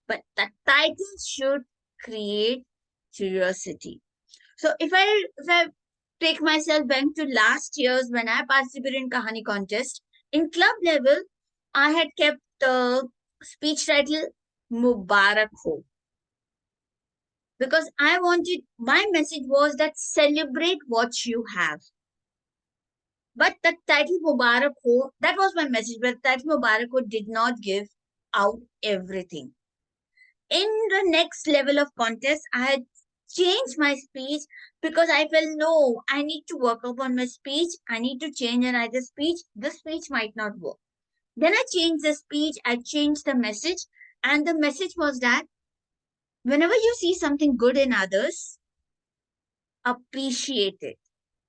but the title should create curiosity. So if I take myself back to last year's when I participated in Kahani contest, in club level, I had kept the speech title Mubarak Ho. Because my message was that celebrate what you have. But the title Mubarak Ho, that was my message, but the title Mubarak Ho did not give out everything. In the next level of contest, I had changed my speech because I felt, no, I need to work upon my speech. I need to change another speech. This speech might not work. Then I changed the speech. I changed the message. And the message was that whenever you see something good in others, appreciate it.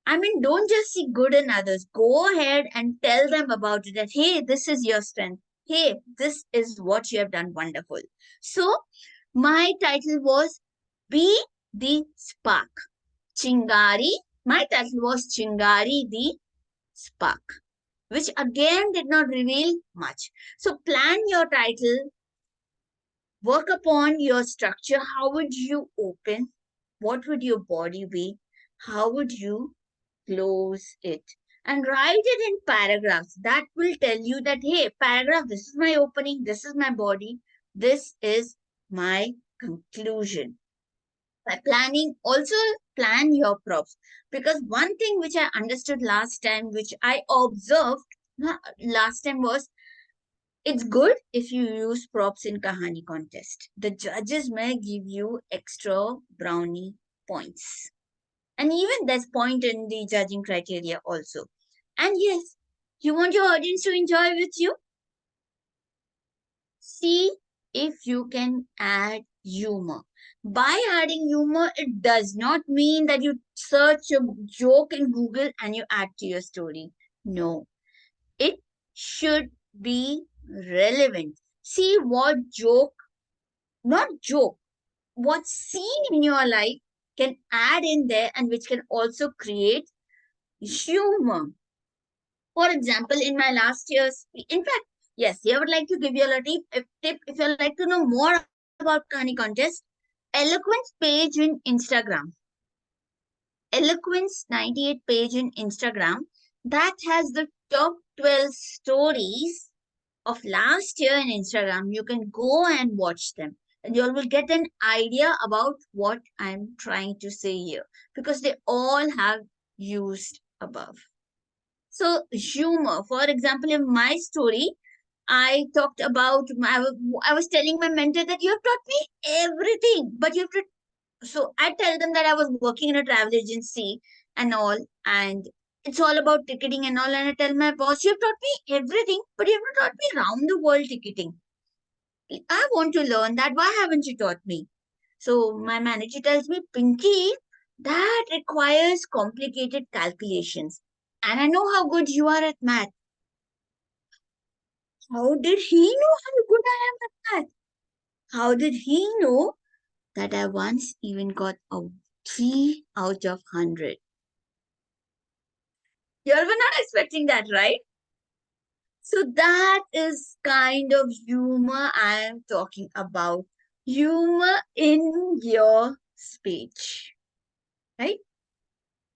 I mean, don't just see good in others. Go ahead and tell them about it. That, hey, this is your strength. Hey, this is what you have done wonderful. So, my title was Be the Spark. Chingari. My title was Chingari the Spark, which again did not reveal much. So, plan your title. Work upon your structure. How would you open? What would your body be? How would you close it? And write it in paragraphs. That will tell you that, hey, paragraph, this is my opening, this is my body, this is my conclusion. By planning, also plan your props. Because one thing which I understood last time, which I observed last time was, it's good if you use props in Kahani contest. The judges may give you extra brownie points. And even there's point in the judging criteria also. And yes, you want your audience to enjoy with you? See if you can add humor. By adding humor, it does not mean that you search a joke in Google and you add to your story. No, it should be relevant. See what what scene in your life can add in there and which can also create humor. For example, in my last year's, in fact, yes, I would like to give you a tip. If you'd like to know more about Kahani contest, Eloquence page in Instagram. Eloquence 98 page in Instagram that has the top 12 stories of last year in Instagram. You can go and watch them and you will get an idea about what I'm trying to say here because they all have used above. So humor, for example, in my story, I talked about, I was telling my mentor that you have taught me everything, but you have to, so I tell them that I was working in a travel agency and all, and it's all about ticketing and all, and I tell my boss, you have taught me everything, but you have not taught me round the world ticketing. I want to learn that. Why haven't you taught me? So my manager tells me, Pinky, that requires complicated calculations. And I know how good you are at math. How did he know how good I am at math? How did he know that I once even got a 3 out of 100? You all were not expecting that, right? So that is kind of humor I am talking about. Humor in your speech, right?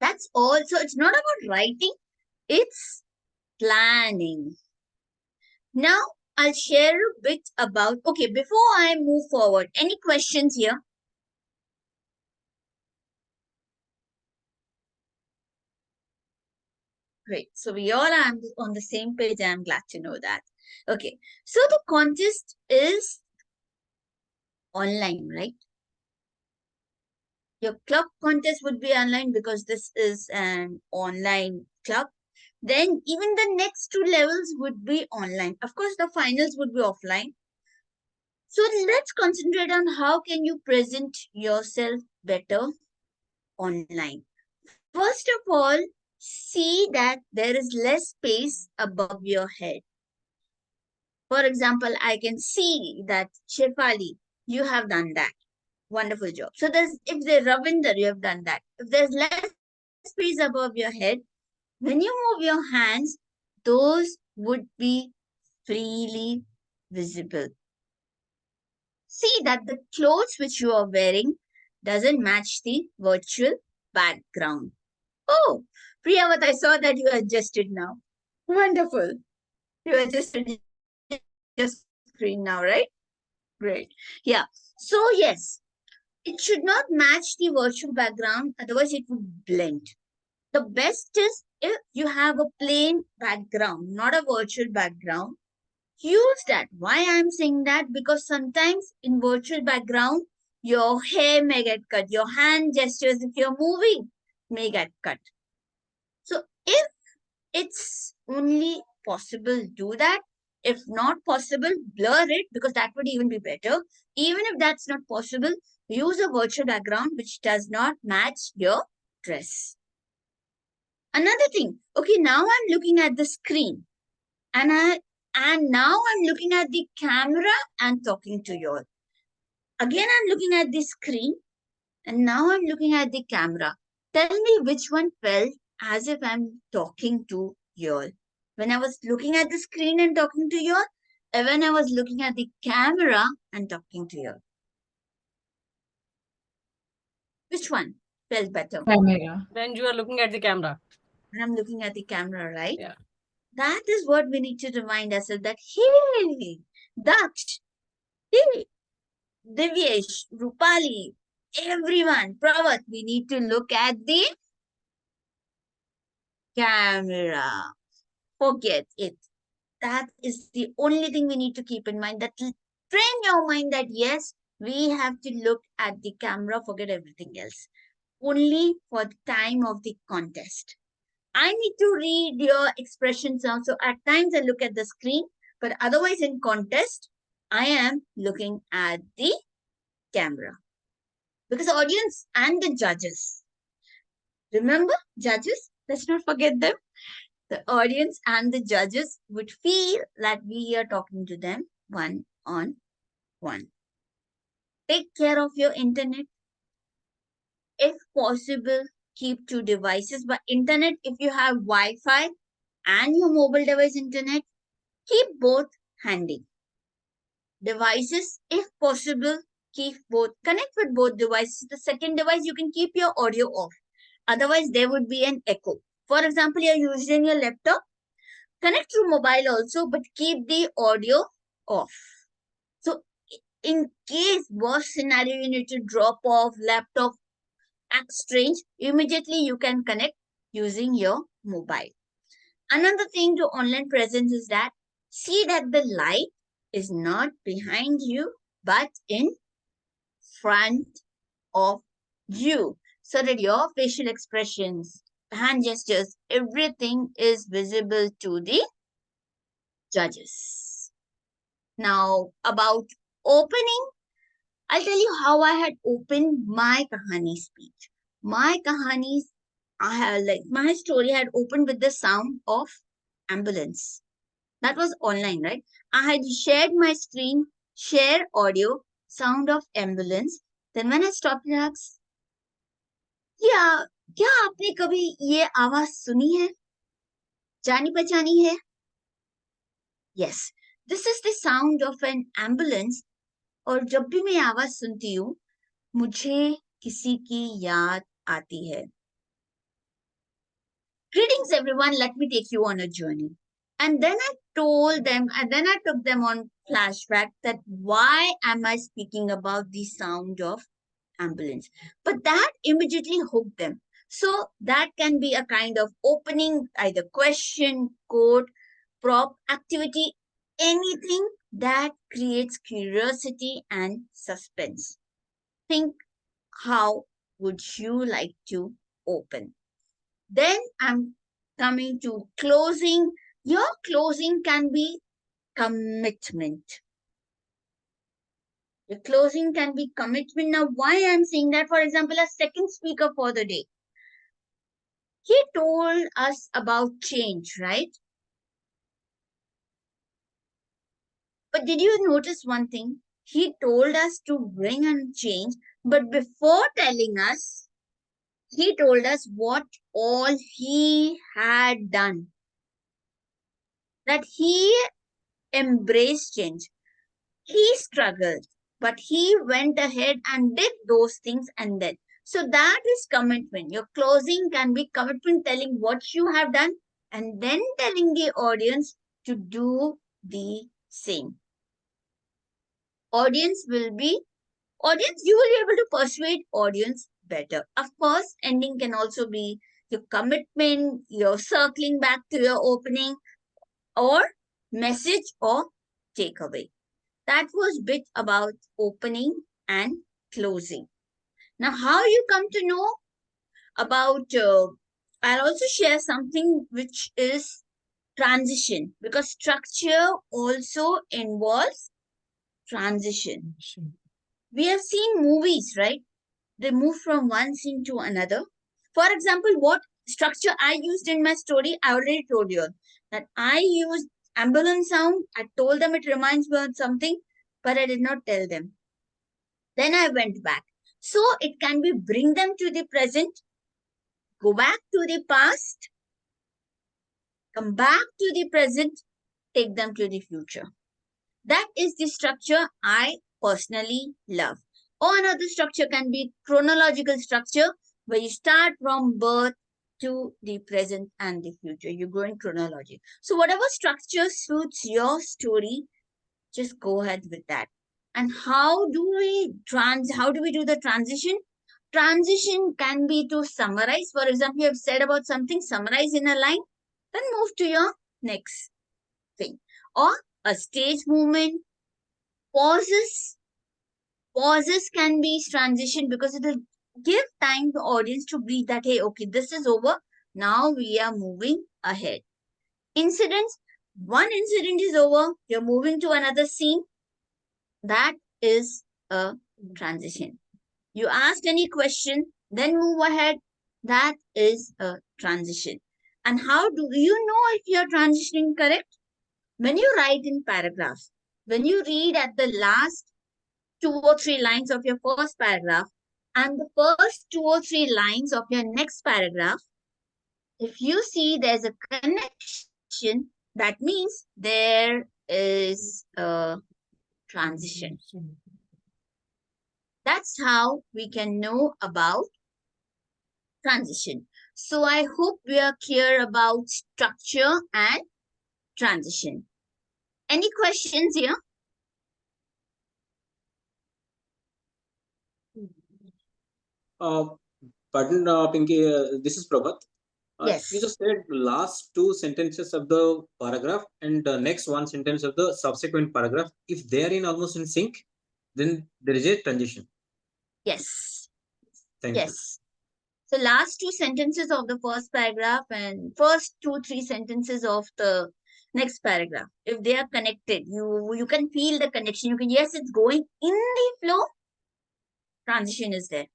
That's also, it's not about writing, it's planning. Now, I'll share a bit about, okay, before I move forward, any questions here? Great. So we all are on the same page. I'm glad to know that. Okay. So the contest is online, right? Your club contest would be online because this is an online club. Then even the next 2 levels would be online. Of course, the finals would be offline. So let's concentrate on how can you present yourself better online. First of all, see that there is less space above your head. For example, I can see that Shefali, you have done that. Wonderful job. So if there's Ravinder, you have done that. If there's less space above your head, when you move your hands, those would be freely visible. See that the clothes which you are wearing doesn't match the virtual background. Oh, Priyavat, I saw that you adjusted now. Wonderful. You adjusted your screen now, right? Great. Yeah. So yes, it should not match the virtual background, otherwise it would blend. The best is if you have a plain background, not a virtual background, use that. Why I'm saying that? Because sometimes in virtual background, your hair may get cut, your hand gestures, if you're moving, may get cut. So if it's only possible, do that. If not possible, blur it because that would even be better. Even if that's not possible, use a virtual background which does not match your dress. Another thing, okay, now I'm looking at the screen and now I'm looking at the camera and talking to you all. Again, I'm looking at the screen and now I'm looking at the camera. Tell me which one felt as if I'm talking to you all. When I was looking at the screen and talking to you all, or when I was looking at the camera and talking to you all. Which one felt better? Camera. When you are looking at the camera. When I'm looking at the camera, right? Yeah. That is what we need to remind ourselves that, hey, Daksh, hey, Divyesh, Rupali, everyone, Pravat, we need to look at the camera. Forget it. That is the only thing we need to keep in mind. That train your mind that yes, we have to look at the camera, forget everything else. Only for the time of the contest. I need to read your expressions now. So at times I look at the screen, but otherwise in contest, I am looking at the camera. Because audience and the judges. Remember, judges, let's not forget them. The audience and the judges would feel that we are talking to them one on one. Take care of your internet. If possible, keep 2 devices. But internet, if you have Wi-Fi and your mobile device internet, keep both handy. Devices, if possible, keep both. Connect with both devices. The second device, you can keep your audio off. Otherwise, there would be an echo. For example, you're using your laptop, connect through mobile also, but keep the audio off. So in case worst scenario, you need to drop off laptop, act strange, immediately you can connect using your mobile. Another thing to online presence is that see that the light is not behind you, but in front of you, so that your facial expressions, hand gestures, everything is visible to the judges. Now, about opening, I'll tell you how I had opened my Kahani speech. My Kahani I had like my story had opened with the sound of ambulance. That was online, right? I had shared my screen, share audio, sound of ambulance. Then when I stopped and asked, क्या क्या आपने कभी ये आवाज सुनी है? जानी पहचानी है? Yes, this is the sound of an ambulance. और जब भी मैं आवाज सुनती हूँ, मुझे किसी की याद आती है. Greetings everyone, let me take you on a journey. And then I told them, and then I took them on flashback that why am I speaking about the sound of ambulance? But that immediately hooked them. So that can be a kind of opening, either question, quote, prop, activity, anything that creates curiosity and suspense. Think, how would you like to open? Then I'm coming to closing. Your closing can be commitment. Your closing can be commitment. Now, why I'm saying that? For example, a second speaker for the day. He told us about change, right? But did you notice one thing? He told us to bring and change, but before telling us, he told us what all he had done. That he embraced change. He struggled, but he went ahead and did those things and then. So that is commitment. Your closing can be commitment, telling what you have done and then telling the audience to do the same. Audience, you will be able to persuade audience better. Of course, ending can also be your commitment, your circling back to your opening, or message or takeaway. That was a bit about opening and closing. Now, how you come to know about, I'll also share something which is transition, because structure also involves transition. We have seen movies, right? They move from one scene to another. For example, what structure I used in my story, I already told you that I used ambulance sound. I told them it reminds me of something, but I did not tell them. Then I went back. So it can be bring them to the present, go back to the past, come back to the present, take them to the future. That is the structure I personally love. Or another structure can be chronological structure, where you start from birth to the present and the future. You go in chronology. So whatever structure suits your story, just go ahead with that. And how do we do the transition? Transition can be to summarize. For example, you have said about something, summarize in a line, then move to your next thing. Or a stage movement, pauses. Pauses can be transition because it will give time to audience to breathe that, hey, okay, this is over. Now we are moving ahead. Incidents. One incident is over. You're moving to another scene. That is a transition. You asked any question, then move ahead. That is a transition. And how do you know if you're transitioning correct? When you write in paragraphs, when you read at the last 2 or 3 lines of your first paragraph and the first 2 or 3 lines of your next paragraph, if you see there's a connection, that means there is a transition. That's how we can know about transition. So I hope we are clear about structure and transition. Any questions here? Pardon, Pinky, this is Prabhat. Yes. You just said last 2 sentences of the paragraph and the next 1 sentence of the subsequent paragraph. If they are in almost in sync, then there is a transition. Yes. Thank you. Yes. So last 2 sentences of the first paragraph and first 2-3 sentences of the next paragraph, if they are connected, you can feel the connection. You can, yes, it's going in the flow. Transition is there.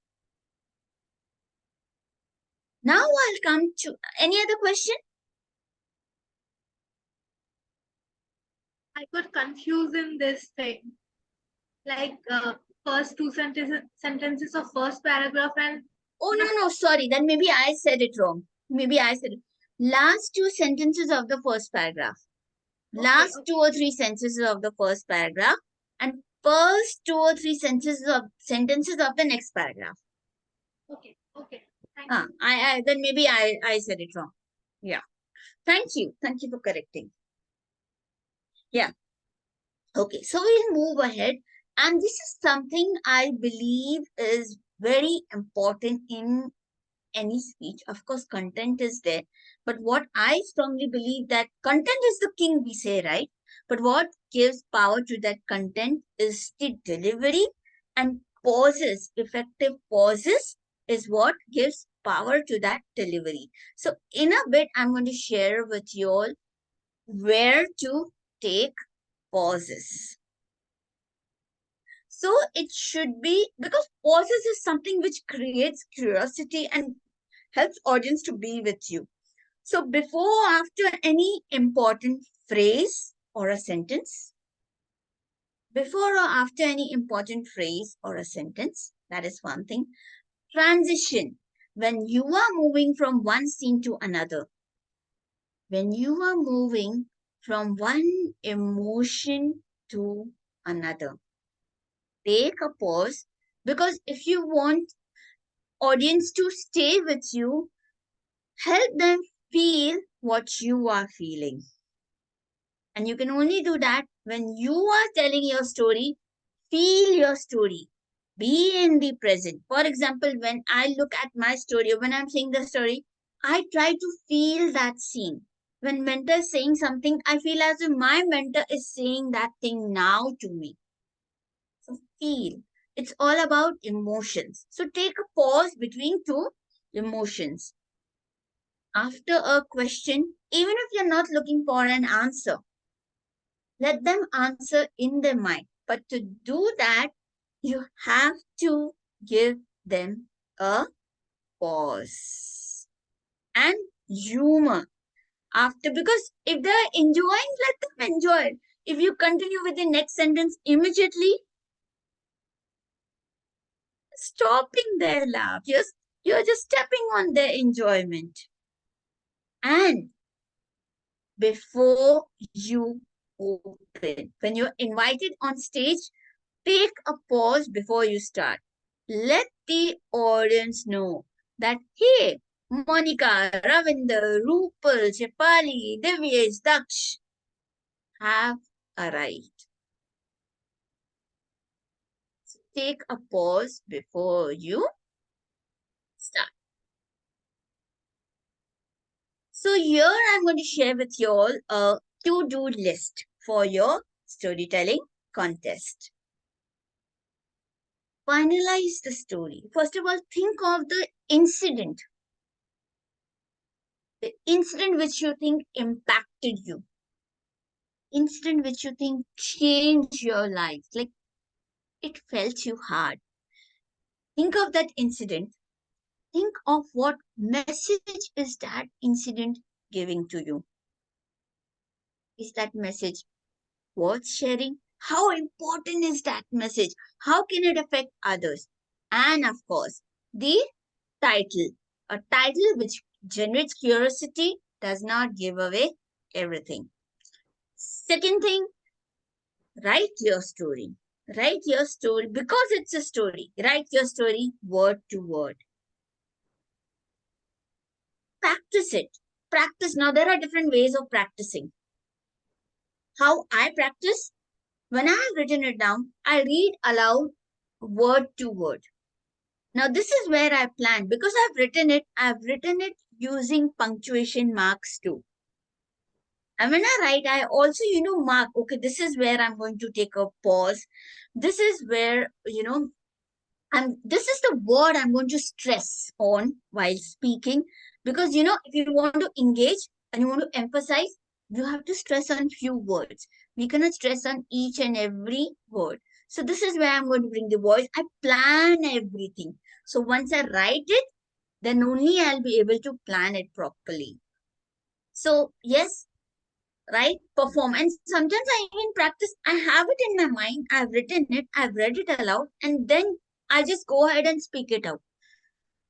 Now I'll come to any other question? I got confused in this thing. Like first two sentences of first paragraph and Oh, no, sorry. Then maybe I said it wrong. Maybe I said it. Last two sentences of the first paragraph. Last 2 or 3 sentences of the first paragraph and first 2 or 3 sentences of the next paragraph. okay. Thank you. Then maybe I said it wrong. Yeah. Thank you for correcting. Yeah. Okay, so we'll move ahead. And this is something I believe is very important in any speech. Of course, content is there. But what I strongly believe that content is the king, we say, right? But what gives power to that content is the delivery, and pauses, effective pauses is what gives power to that delivery. So in a bit, I'm going to share with you all where to take pauses. So it should be, because pauses is something which creates curiosity and helps audience to be with you. So before or after any important phrase or a sentence, before or after any important phrase or a sentence, that is one thing. Transition, when you are moving from one scene to another, when you are moving from one emotion to another, take a pause, because if you want audience to stay with you, help them feel what you are feeling. And you can only do that when you are telling your story. Feel your story. Be in the present. For example, when I look at my story, or when I'm saying the story, I try to feel that scene. When mentor is saying something, I feel as if my mentor is saying that thing now to me. So feel. It's all about emotions. So take a pause between two emotions. After a question, even if you're not looking for an answer, let them answer in their mind. But to do that, you have to give them a pause and humor after, because if they're enjoying, let them enjoy. If you continue with the next sentence immediately, stopping their laugh, you're just stepping on their enjoyment. And before you open, when you're invited on stage, take a pause before you start. Let the audience know that, hey, Monica, Ravinder, Rupal, Shepali, Divyesh, Daksh have arrived. So take a pause before you start. So here I'm going to share with you all a to-do list for your storytelling contest. Finalize the story. First of all, think of the incident which you think impacted you, incident which you think changed your life, like it felt you hard. Think of that incident. Think of what message is that incident giving to you. Is that message worth sharing? How important is that message? How can it affect others? And of course, the title. A title which generates curiosity does not give away everything. Second thing, write your story. Write your story because it's a story. Write your story word to word. Practice it. Practice. Now, there are different ways of practicing. How I practice? When I have written it down, I read aloud word to word. Now, this is where I plan. Because I've written it using punctuation marks too. And when I write, I also, mark, okay, this is where I'm going to take a pause. This is where, this is the word I'm going to stress on while speaking. Because, if you want to engage and you want to emphasize, you have to stress on few words. We cannot stress on each and every word. So this is where I'm going to bring the voice. I plan everything. So once I write it, then only I'll be able to plan it properly. So yes, right, perform. And sometimes I even practice, I have it in my mind, I've written it, I've read it aloud, and then I just go ahead and speak it out.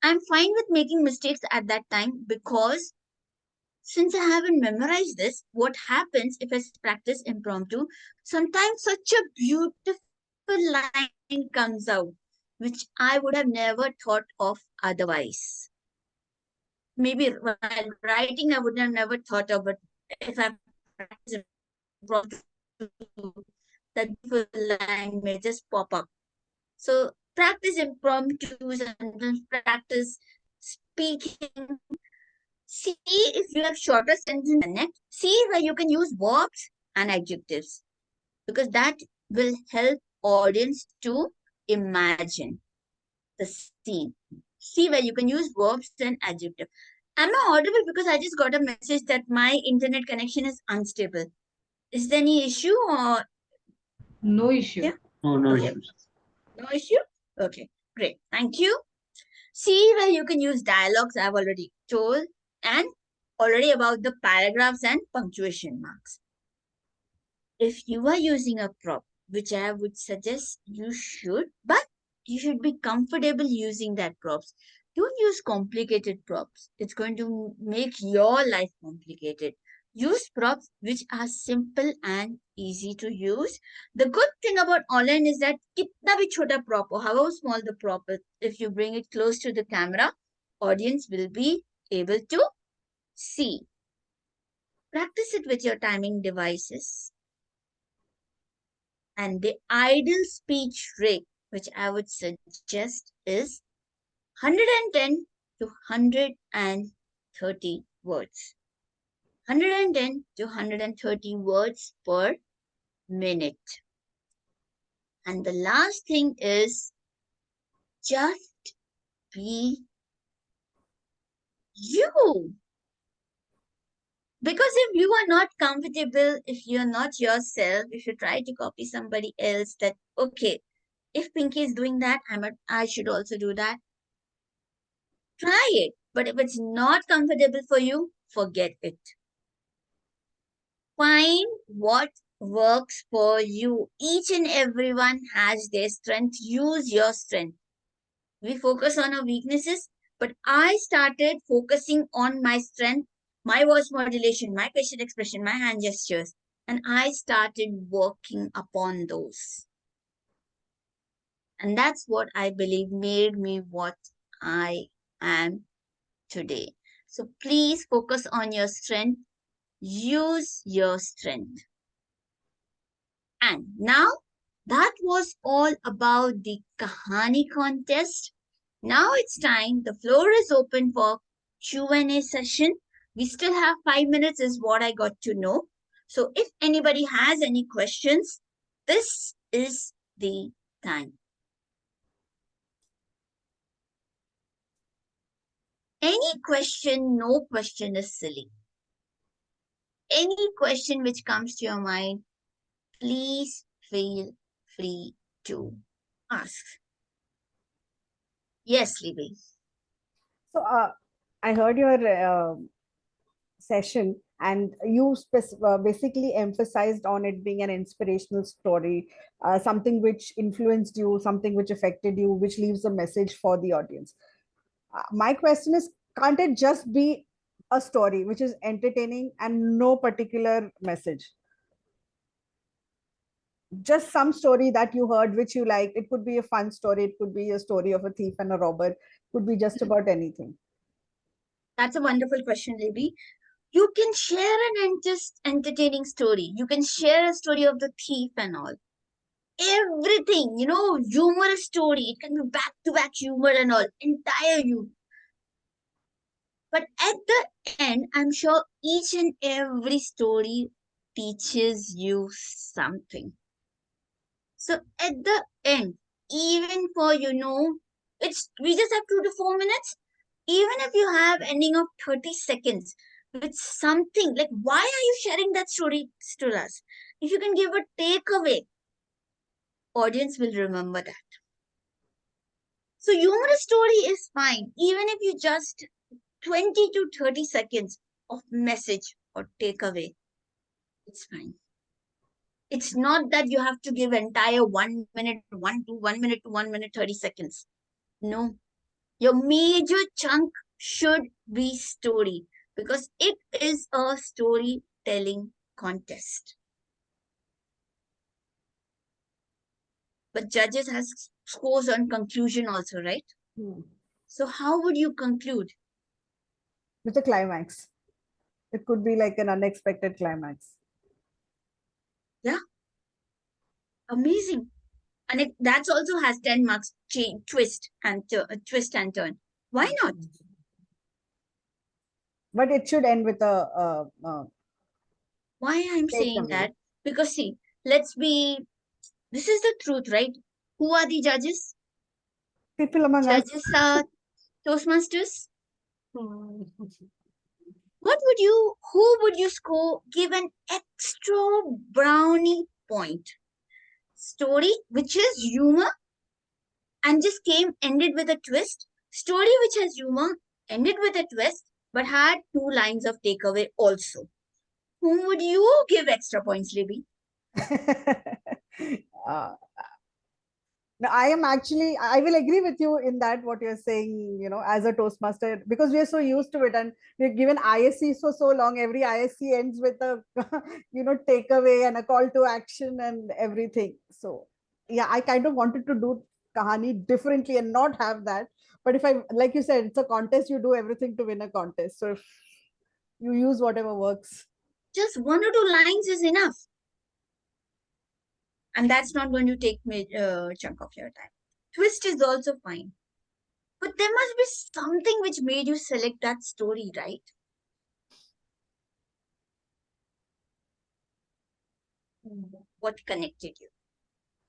I'm fine with making mistakes at that time, because since I haven't memorized this, what happens if I practice impromptu? Sometimes such a beautiful line comes out, which I would have never thought of otherwise. Maybe while writing, I would have never thought of it. If I practice impromptu, that beautiful line may just pop up. So practice impromptu, and practice speaking. See if you have shorter sentences connect. See where you can use verbs and adjectives, because that will help audience to imagine the scene. See where you can use verbs and adjective. Am I audible? Because I just got a message that my internet connection is unstable. Is there any issue or? No issue. Yeah. Oh, no Okay. issues. No issue? Okay, great. Thank you. See where you can use dialogues, I've already told, and already about the paragraphs and punctuation marks. If you are using a prop, which I would suggest you should, but you should be comfortable using that props. Don't use complicated props. It's going to make your life complicated. Use props which are simple and easy to use. The good thing about online is that kitna bhi chota prop ho, however small the prop is, if you bring it close to the camera, audience will be able to see. Practice it with your timing devices. And the ideal speech rate, which I would suggest, is 110 to 130 words. 110 to 130 words per minute. And the last thing is just be you. Because if you are not comfortable, if you're not yourself, if you try to copy somebody else, that, okay, if Pinky is doing that, I should also do that. Try it. But if it's not comfortable for you, forget it. Find what works for you. Each and everyone has their strength. Use your strength. We focus on our weaknesses, but I started focusing on my strength, my voice modulation, my facial expression, my hand gestures, and I started working upon those. And that's what I believe made me what I am today. So please focus on your strength. Use your strength. And now that was all about the Kahani contest. Now it's time. The floor is open for Q&A session. We still have 5 minutes is what I got to know. So if anybody has any questions, this is the time. Any question, no question is silly. Any question which comes to your mind, please feel free to ask. Yes, Libby. So I heard your session, and you basically emphasized on it being an inspirational story, something which influenced you, something which affected you, which leaves a message for the audience. My question is, can't it just be a story which is entertaining and no particular message? Just some story that you heard which you liked. It could be a fun story, it could be a story of a thief and a robber, it could be just about anything. That's a wonderful question, Libby. You can share an entertaining story. You can share a story of the thief and all. Everything, humorous story. It can be back-to-back humor and all. Entire you. But at the end, I'm sure each and every story teaches you something. So at the end, even for, we just have 2 to 4 minutes. Even if you have ending of 30 seconds with something, like why are you sharing that story to us? If you can give a takeaway, audience will remember that. So humorous story is fine, even if you just 20 to 30 seconds of message or takeaway. It's fine. It's not that you have to give entire 1 minute, 1 minute to 1 minute, 30 seconds. No, your major chunk should be story because it is a storytelling contest. But judges has scores on conclusion also, right? So how would you conclude? With a climax. It could be like an unexpected climax. Yeah. Amazing. And that also has 10 marks twist and turn. Why not? But it should end with a Why I'm saying that? Because see, this is the truth, right? Who are the judges? people among Judges us. are Toastmasters. Hmm. Who would you give an extra brownie point? Story, which is humor and just ended with a twist. Story which has humor, ended with a twist, but had 2 lines of takeaway also. Whom would you give extra points, Libby? No, I will agree with you in that what you're saying, as a Toastmaster, because we are so used to it and we're given ISC for so long. Every ISC ends with a, takeaway and a call to action and everything. So yeah, I kind of wanted to do Kahani differently and not have that. But if like you said, it's a contest, you do everything to win a contest. So if you use whatever works. Just 1 or 2 lines is enough. And that's not going to take a chunk of your time. Twist is also fine. But there must be something which made you select that story, right? What connected you?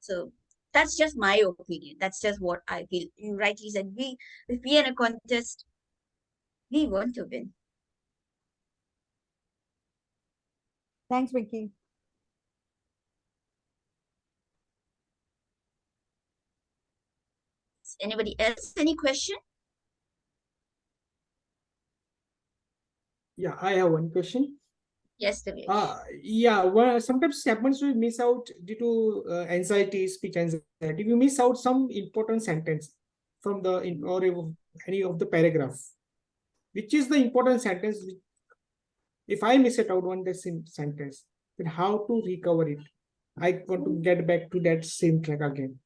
So that's just my opinion. That's just what I feel. You rightly said, if we are in a contest, we want to win. Thanks, Vicky. Anybody else? Any question? Yeah, I have one question. Yes, Devesh. Yeah, well, sometimes happens we miss out due to anxiety, speech anxiety. We miss out some important sentence from any of the paragraph. Which is the important sentence? If I miss it out on the same sentence, then how to recover it? I want to get back to that same track again.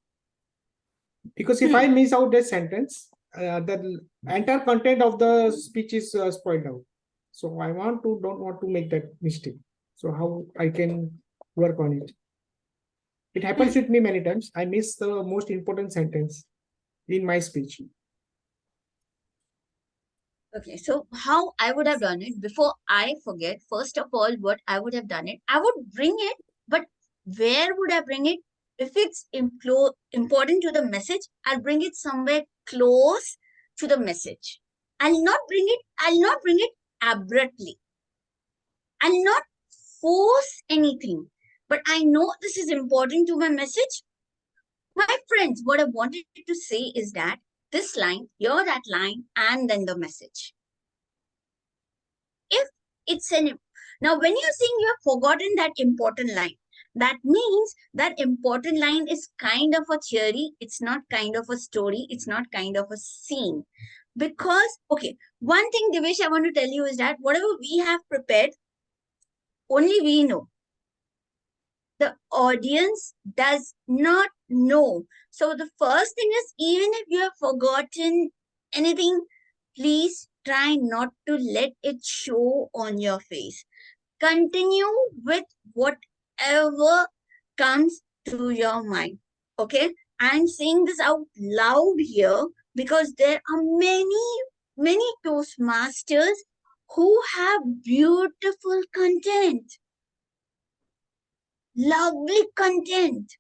Because if I miss out that sentence, the entire content of the speech is spoiled out. So I don't want to make that mistake. So how I can work on it? It happens with me many times. I miss the most important sentence in my speech. Okay, so how I would have done it before I forget, first of all, what I would have done it, I would bring it, but where would I bring it? If it's important to the message, I'll bring it somewhere close to the message. I'll not bring it abruptly. I'll not force anything, but I know this is important to my message. My friends, what I wanted to say is that this line, here that line, and then the message. If it's now when you're saying you have forgotten that important line, that means that important line is kind of a theory. It's not kind of a story. It's not kind of a scene. Because, okay, one thing, Devesh, I want to tell you is that whatever we have prepared, only we know. The audience does not know. So the first thing is, even if you have forgotten anything, please try not to let it show on your face. Continue with whatever comes to your mind. Okay? I'm saying this out loud here because there are many Toastmasters who have beautiful content. Lovely content.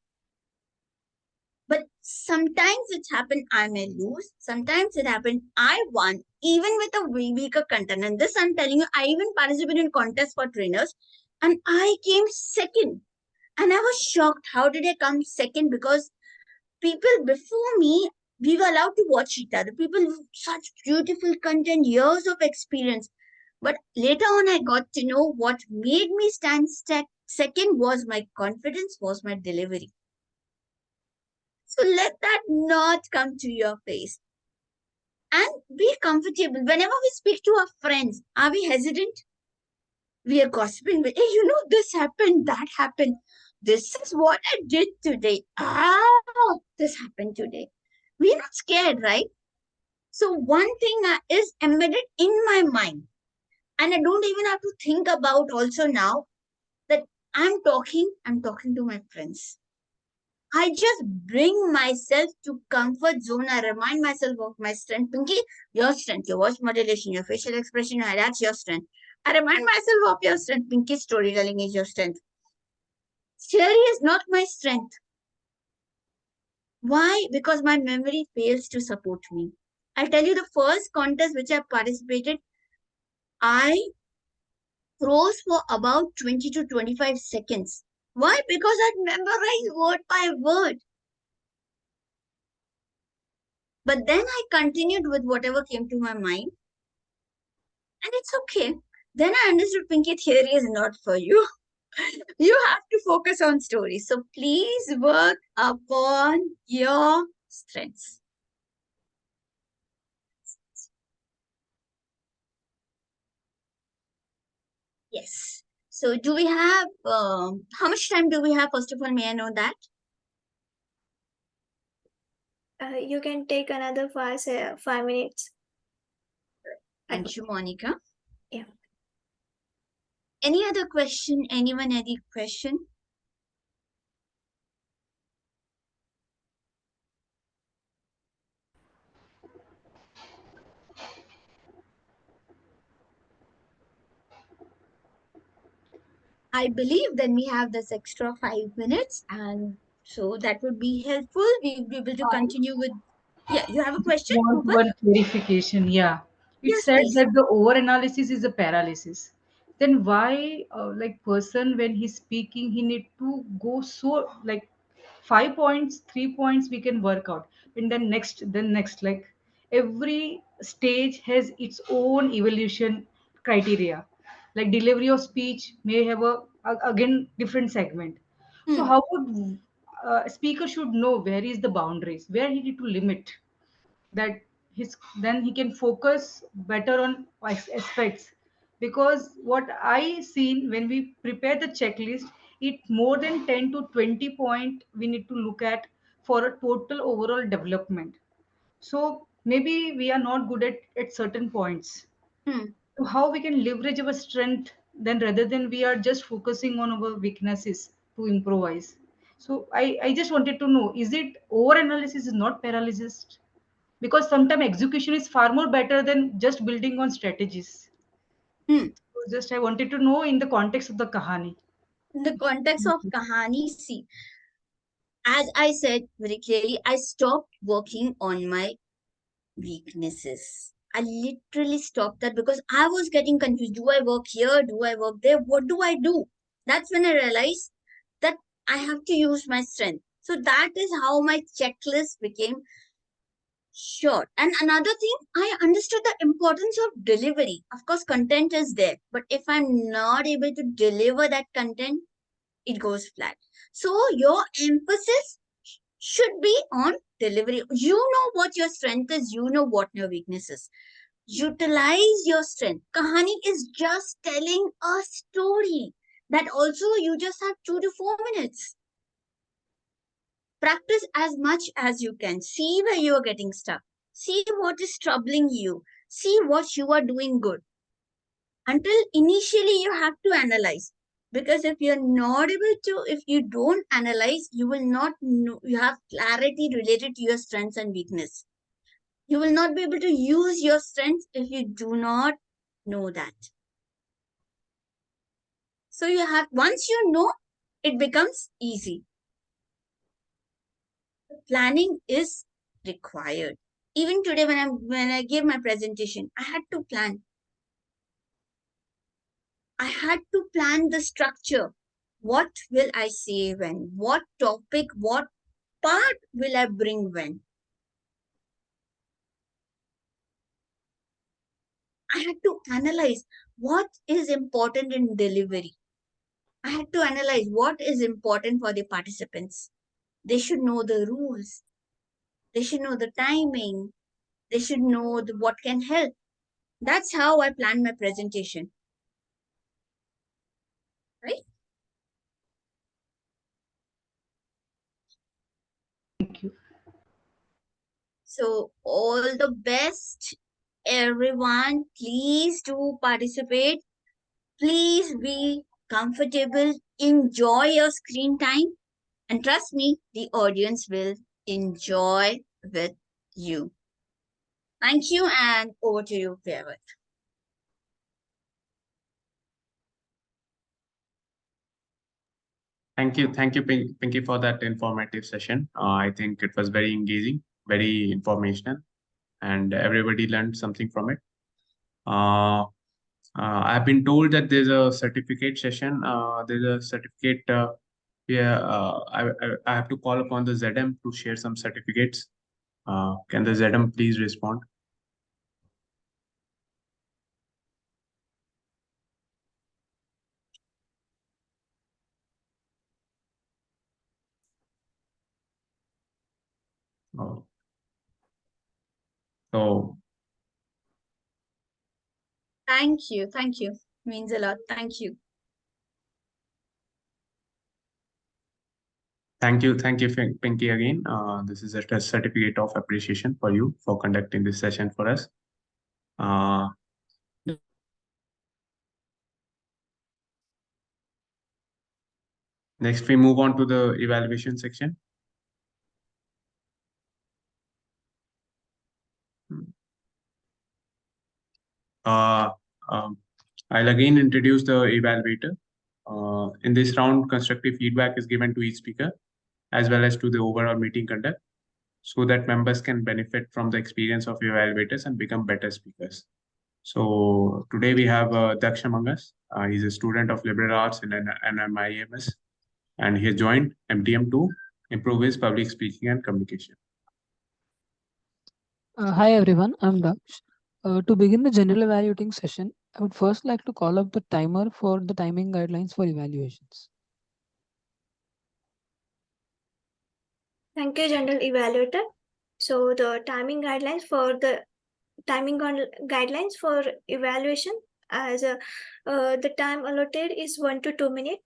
But sometimes it's happened I may lose. Sometimes it happened I won, even with a weaker content. And this I'm telling you, I even participated in contests for trainers and I came second. And I was shocked. How did I come second? Because people before me we were allowed to watch each other. People with such beautiful content, years of experience. But later on, I got to know what made me stand second was my confidence, was my delivery. So let that not come to your face. And be comfortable. Whenever we speak to our friends, are we hesitant? We are gossiping. Hey, you know, this happened, that happened. This is what I did today. This happened today. We're not scared, right? So one thing is embedded in my mind. And I don't even have to think about also now that I'm talking to my friends. I just bring myself to comfort zone. I remind myself of my strength. Pinky, your strength, your voice modulation, your facial expression, that's your strength. I remind myself of your strength. Pinky, storytelling is your strength. Theory is not my strength. Why? Because my memory fails to support me. I'll tell you the first contest which I participated, I froze for about 20 to 25 seconds. Why? Because I'd memorized word by word. But then I continued with whatever came to my mind. And it's okay. Then I understood Pinky theory is not for you. You have to focus on stories. So please work upon your strengths. Yes. So do we have, how much time do we have? First of all, may I know that? You can take another 5 minutes. Thank you, Monica. Yeah. Any other question? Anyone, any question? I believe then we have this extra 5 minutes, and so that would be helpful. We'll be able to continue with. Yeah, you have a question, Want Rupal? one clarification. Yeah, it Yes, said please. that the over analysis is a paralysis. Then why, like person when he's speaking, he need to go so like 5 points, 3 points we can work out, and then next, like every stage has its own evolution criteria. Like delivery of speech may have again different segment. So how would a speaker should know where is the boundaries, where he need to limit that his then he can focus better on aspects, because what I seen when we prepare the checklist, it more than 10 to 20 point we need to look at for a total overall development. So maybe we are not good at certain points. So how we can leverage our strength then rather than we are just focusing on our weaknesses to improvise. So I just wanted to know, is it over analysis is not paralysis? Because sometimes execution is far more better than just building on strategies. So just I wanted to know in the context of the kahani. In the context of Kahani, see, as I said very clearly, I stopped working on my weaknesses. I literally stopped that because I was getting confused. Do I work here? Do I work there? What do I do? That's when I realized that I have to use my strength. So that is how my checklist became short. And another thing, I understood the importance of delivery. Of course, content is there, but if I'm not able to deliver that content, it goes flat. So your emphasis should be on delivery. You know what your strength is, you know what your weakness is. Utilize your strength. Kahani is just telling a story that also you just have 2 to 4 minutes. Practice as much as you can. See where you are getting stuck. See what is troubling you. See what you are doing good. Until initially you have to analyze. Because if you're not able to, if you don't analyze, you will not know, you have clarity related to your strengths and weakness. You will not be able to use your strengths if you do not know that. So you have, once you know, it becomes easy. Planning is required. Even today when I gave my presentation, I had to plan. I had to plan the structure. What will I say when? What topic, what part will I bring when? I had to analyze what is important in delivery. I had to analyze what is important for the participants. They should know the rules. They should know the timing. They should know what can help. That's how I planned my presentation. Right? Thank you. So, all the best, everyone. Please do participate. Please be comfortable. Enjoy your screen time. And trust me, the audience will enjoy with you. Thank you, and over to you, Priyavat. Thank you, Pinky, for that informative session. I think it was very engaging, very informational, and everybody learned something from it. I've been told that there's a certificate session. There's a certificate. I have to call upon the ZM to share some certificates. Can the ZM please respond? Oh. So Thank you. Thank you. Means a lot. Thank you. thank you, Pinky again. This is a certificate of appreciation for you for conducting this session for us. Next, we move on to the evaluation section. I'll again introduce the evaluator. In this round, constructive feedback is given to each speaker, as well as to the overall meeting conduct, so that members can benefit from the experience of evaluators and become better speakers. So today we have Daksh among us. He's a student of liberal arts in NMIMS, and he has joined MTM to improve his public speaking and communication. Hi everyone, I'm Daksh. To begin the general evaluating session, I would first like to call up the timer for the timing guidelines for evaluations. Thank you, General Evaluator. So the timing guidelines for evaluation as the time allotted is 1 to 2 minutes.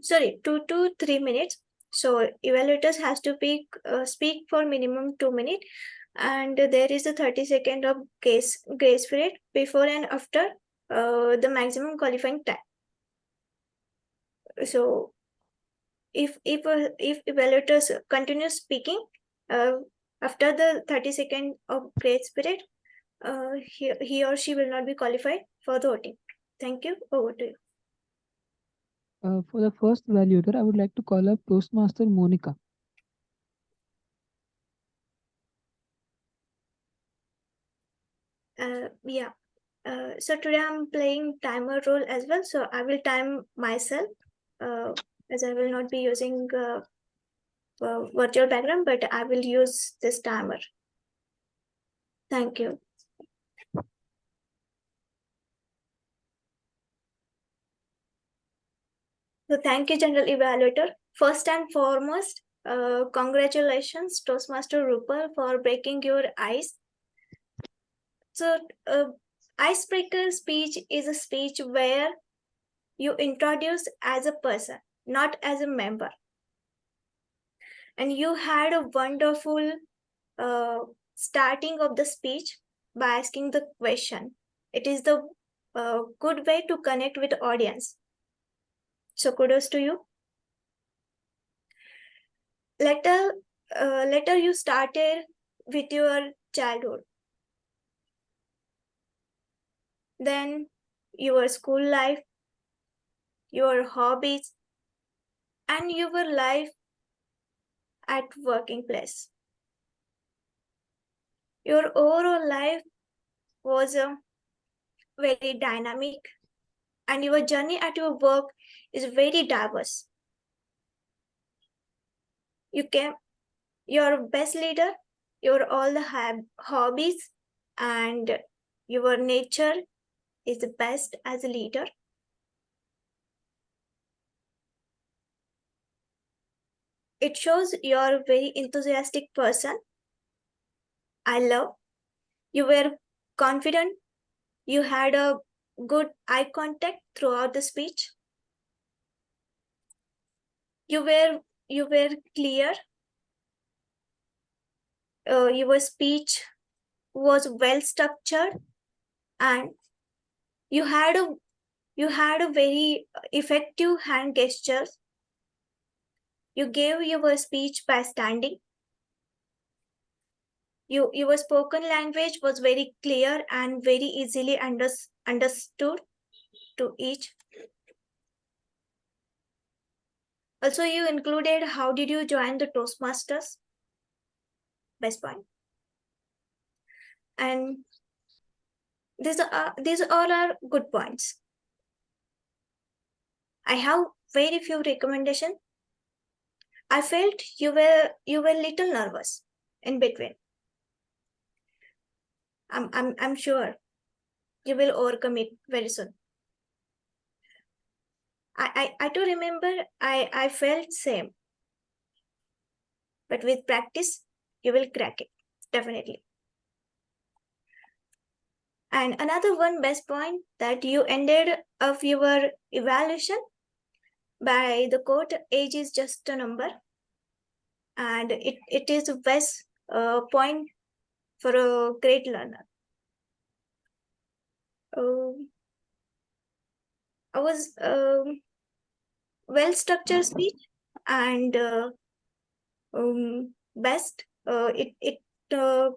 Sorry, 2 to 3 minutes. So evaluators has to speak for minimum 2 minutes, and there is a 30-second of grace period before and after the maximum qualifying time. So if evaluators continue speaking after the 30-second of grace period, he or she will not be qualified for the voting. Thank you. Over to you. For the first evaluator, I would like to call up Toastmaster Monica. Yeah. So today I'm playing timer role as well. So I will time myself as I will not be using virtual background, but I will use this timer. Thank you. So thank you, General Evaluator. First and foremost, congratulations, Toastmaster Rupal, for breaking your ice. So icebreaker speech is a speech where you introduce as a person, not as a member. And you had a wonderful starting of the speech by asking the question. It is the good way to connect with the audience. So kudos to you. Later you started with your childhood. Then your school life, your hobbies, and your life at working place. Your overall life was very dynamic, and your journey at your work is very diverse. You're best leader, your all the hobbies and your nature is the best as a leader. It shows you're a very enthusiastic person. I love. You were confident. You had a good eye contact throughout the speech. You were clear. Your speech was well structured, and you had a very effective hand gestures. You gave your speech by standing. Your spoken language was very clear and very easily understood to each. Also, you included how did you join the Toastmasters? Best point. And these all are good points. I have very few recommendations. I felt you were little nervous in between. I'm sure you will overcome it very soon. I do remember I felt same. But with practice, you will crack it, definitely. And another one best point that you ended of your evaluation by the quote, age is just a number. And it is the best point for a great learner. I was well-structured speech and best. It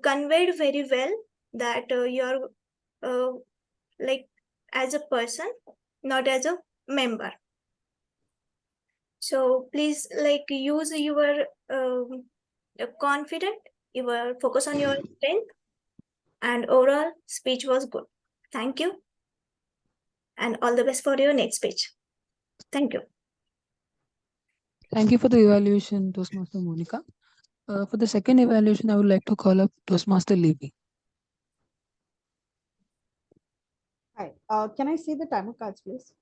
conveyed very well that you're like as a person, not as a member. So please use your confident, your focus on your strength, and overall speech was good. Thank you. And all the best for your next speech. Thank you. Thank you for the evaluation, Toastmaster Monica. For the second evaluation, I would like to call up Toastmaster Libby. Hi, can I see the timer cards, please?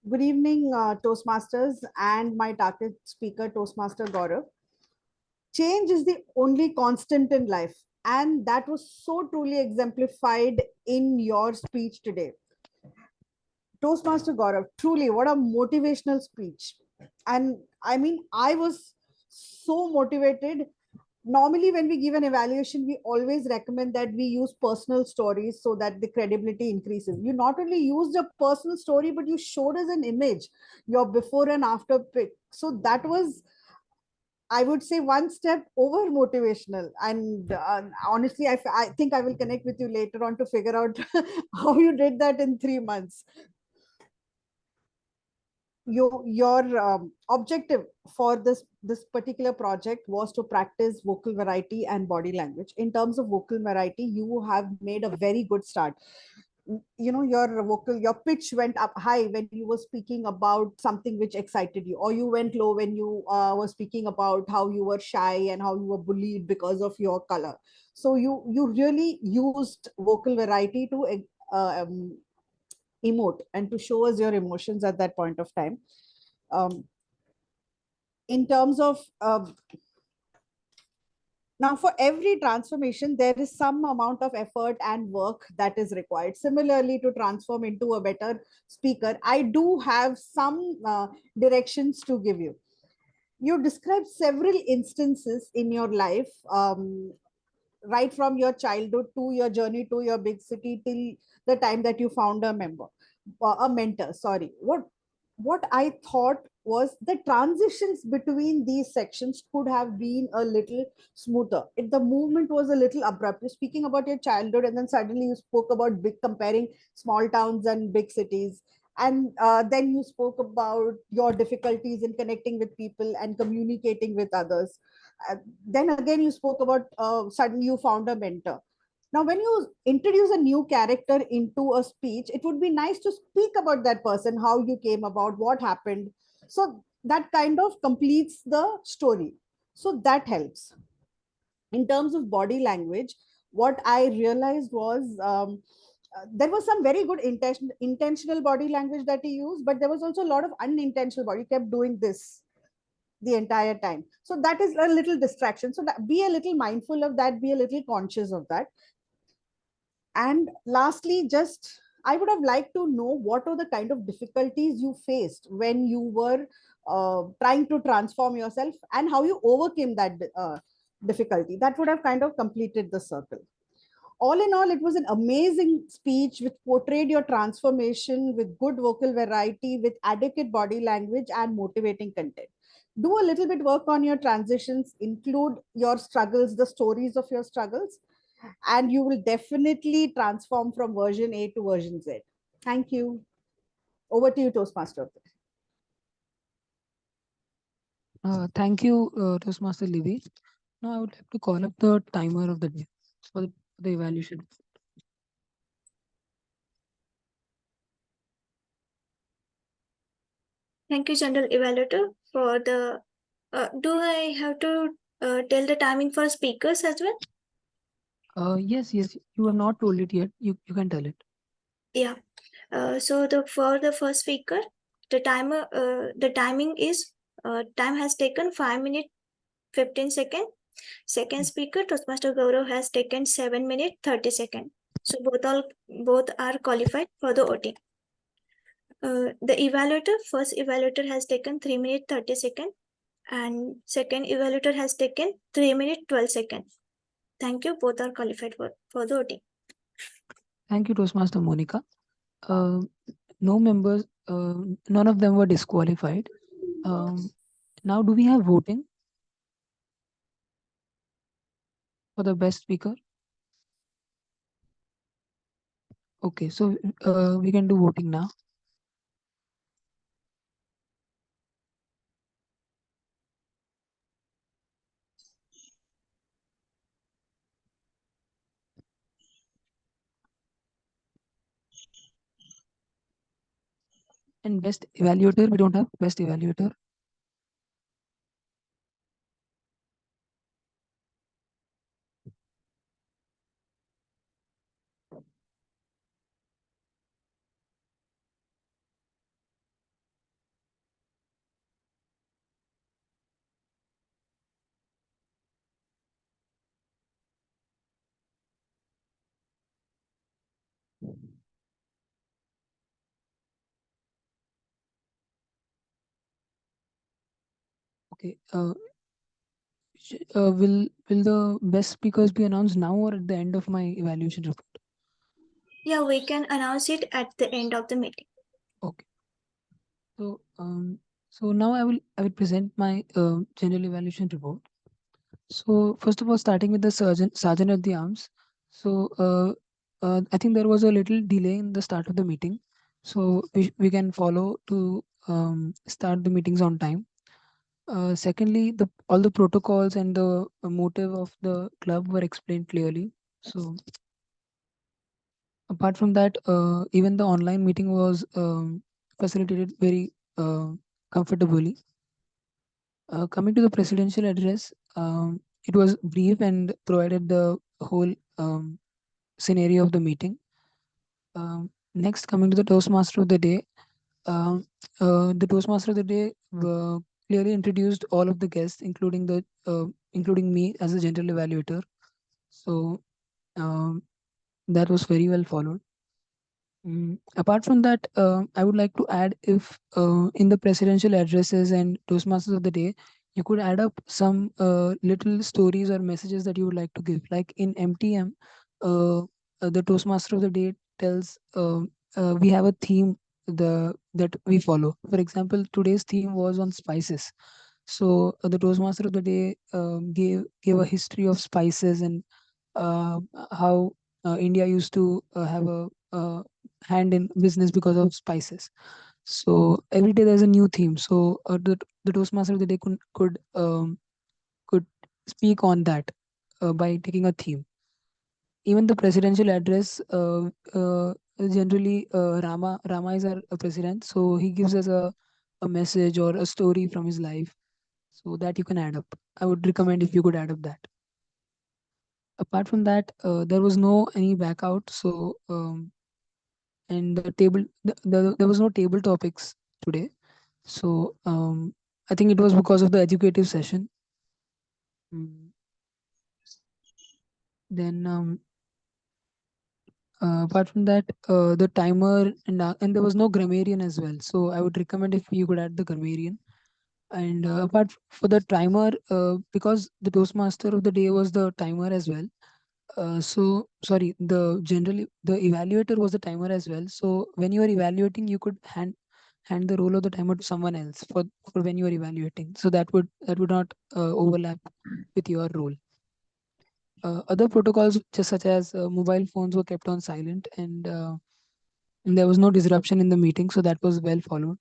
Good evening, Toastmasters and my target speaker, Toastmaster Gaurav. Change is the only constant in life, and that was so truly exemplified in your speech today. Toastmaster Gaurav, truly, what a motivational speech. And I mean, I was so motivated. Normally, when we give an evaluation, we always recommend that we use personal stories so that the credibility increases. You not only used a personal story, but you showed us an image, your before and after pic. So that was, I would say, one step over motivational. And honestly, I think I will connect with you later on to figure out how you did that in 3 months. Your objective for this particular project was to practice vocal variety and body language. In terms of vocal variety, you have made a very good start. You know, your pitch went up high when you were speaking about something which excited you, or you went low when you were speaking about how you were shy and how you were bullied because of your color. So you really used vocal variety to emote and to show us your emotions at that point of time. In terms of now, for every transformation, there is some amount of effort and work that is required. Similarly, to transform into a better speaker, I do have some directions to give you. You described several instances in your life, right from your childhood to your journey to your big city till the time that you found a mentor. Sorry, what I thought was the transitions between these sections could have been a little smoother. The movement was a little abrupt. You're speaking about your childhood, and then suddenly you spoke about comparing small towns and big cities. And then you spoke about your difficulties in connecting with people and communicating with others. Then again, you spoke about suddenly you found a mentor. Now, when you introduce a new character into a speech, it would be nice to speak about that person, how you came about, what happened. So that kind of completes the story. So that helps. In terms of body language, what I realized was there was some very good intentional body language that he used, but there was also a lot of unintentional body. He kept doing this the entire time. So that is a little distraction. So be a little mindful of that, be a little conscious of that. And lastly, just I would have liked to know what are the kind of difficulties you faced when you were trying to transform yourself and how you overcame that difficulty. That would have kind of completed the circle. All in all, it was an amazing speech which portrayed your transformation with good vocal variety, with adequate body language and motivating content. Do a little bit work on your transitions, include your struggles, the stories of your struggles, and you will definitely transform from version A to version Z. Thank you. Over to you, Toastmaster. Thank you, Toastmaster Libby. Now I would like to call up the timer of the day for the evaluation. Thank you, General Evaluator, for the. Do I have to tell the timing for speakers as well? Yes, you have not told it yet. You can tell it. Yeah. So for the first speaker, the timing is time has taken 5 minutes 15 seconds. Second speaker, Toastmaster Gaurav, has taken 7 minutes 30 seconds. So both are qualified for the OT. The first evaluator has taken 3 minutes 30 seconds, and second evaluator has taken 3 minutes 12 seconds. Thank you. Both are qualified for the OT. Thank you, Toastmaster Monica. No members, none of them were disqualified. Now, do we have voting for the best speaker? Okay, so we can do voting now. And best evaluator, we don't have best evaluator. Okay. Will the best speakers be announced now or at the end of my evaluation report? Yeah, we can announce it at the end of the meeting. Okay. So now I will present my general evaluation report. So first of all, starting with the sergeant at the arms. So I think there was a little delay in the start of the meeting. So we can follow to start the meetings on time. Secondly, all the protocols and the motive of the club were explained clearly. So apart from that, even the online meeting was facilitated very comfortably. Coming to the presidential address, it was brief and provided the whole scenario of the meeting. Next, coming to the Toastmaster of the day, the Toastmaster of the day clearly introduced all of the guests, including me as a general evaluator. So that was very well followed. Apart from that, I would like to add if in the presidential addresses and Toastmasters of the day, you could add up some little stories or messages that you would like to give. Like in MTM, the Toastmaster of the day tells we have a theme that we follow. For example, today's theme was on spices. So the Toastmaster of the day gave a history of spices and how India used to have a hand in business because of spices. So every day there's a new theme. So the Toastmaster of the day could speak on that by taking a theme. Even the presidential address, generally Rama is our president, so he gives us a message or a story from his life. so that you can add up. I would recommend if you could add up that. Apart from that, there was no any back out. So and the table, there was no table topics today. So I think it was because of the educative session. Then apart from that, the timer and there was no grammarian as well. So I would recommend if you could add the grammarian. And apart for the timer, because the Toastmaster of the day was the timer as well. So sorry, the evaluator was the timer as well. So when you are evaluating, you could hand the role of the timer to someone else for when you are evaluating. So that would not overlap with your role. Other protocols, just such as mobile phones, were kept on silent, and there was no disruption in the meeting, so that was well followed.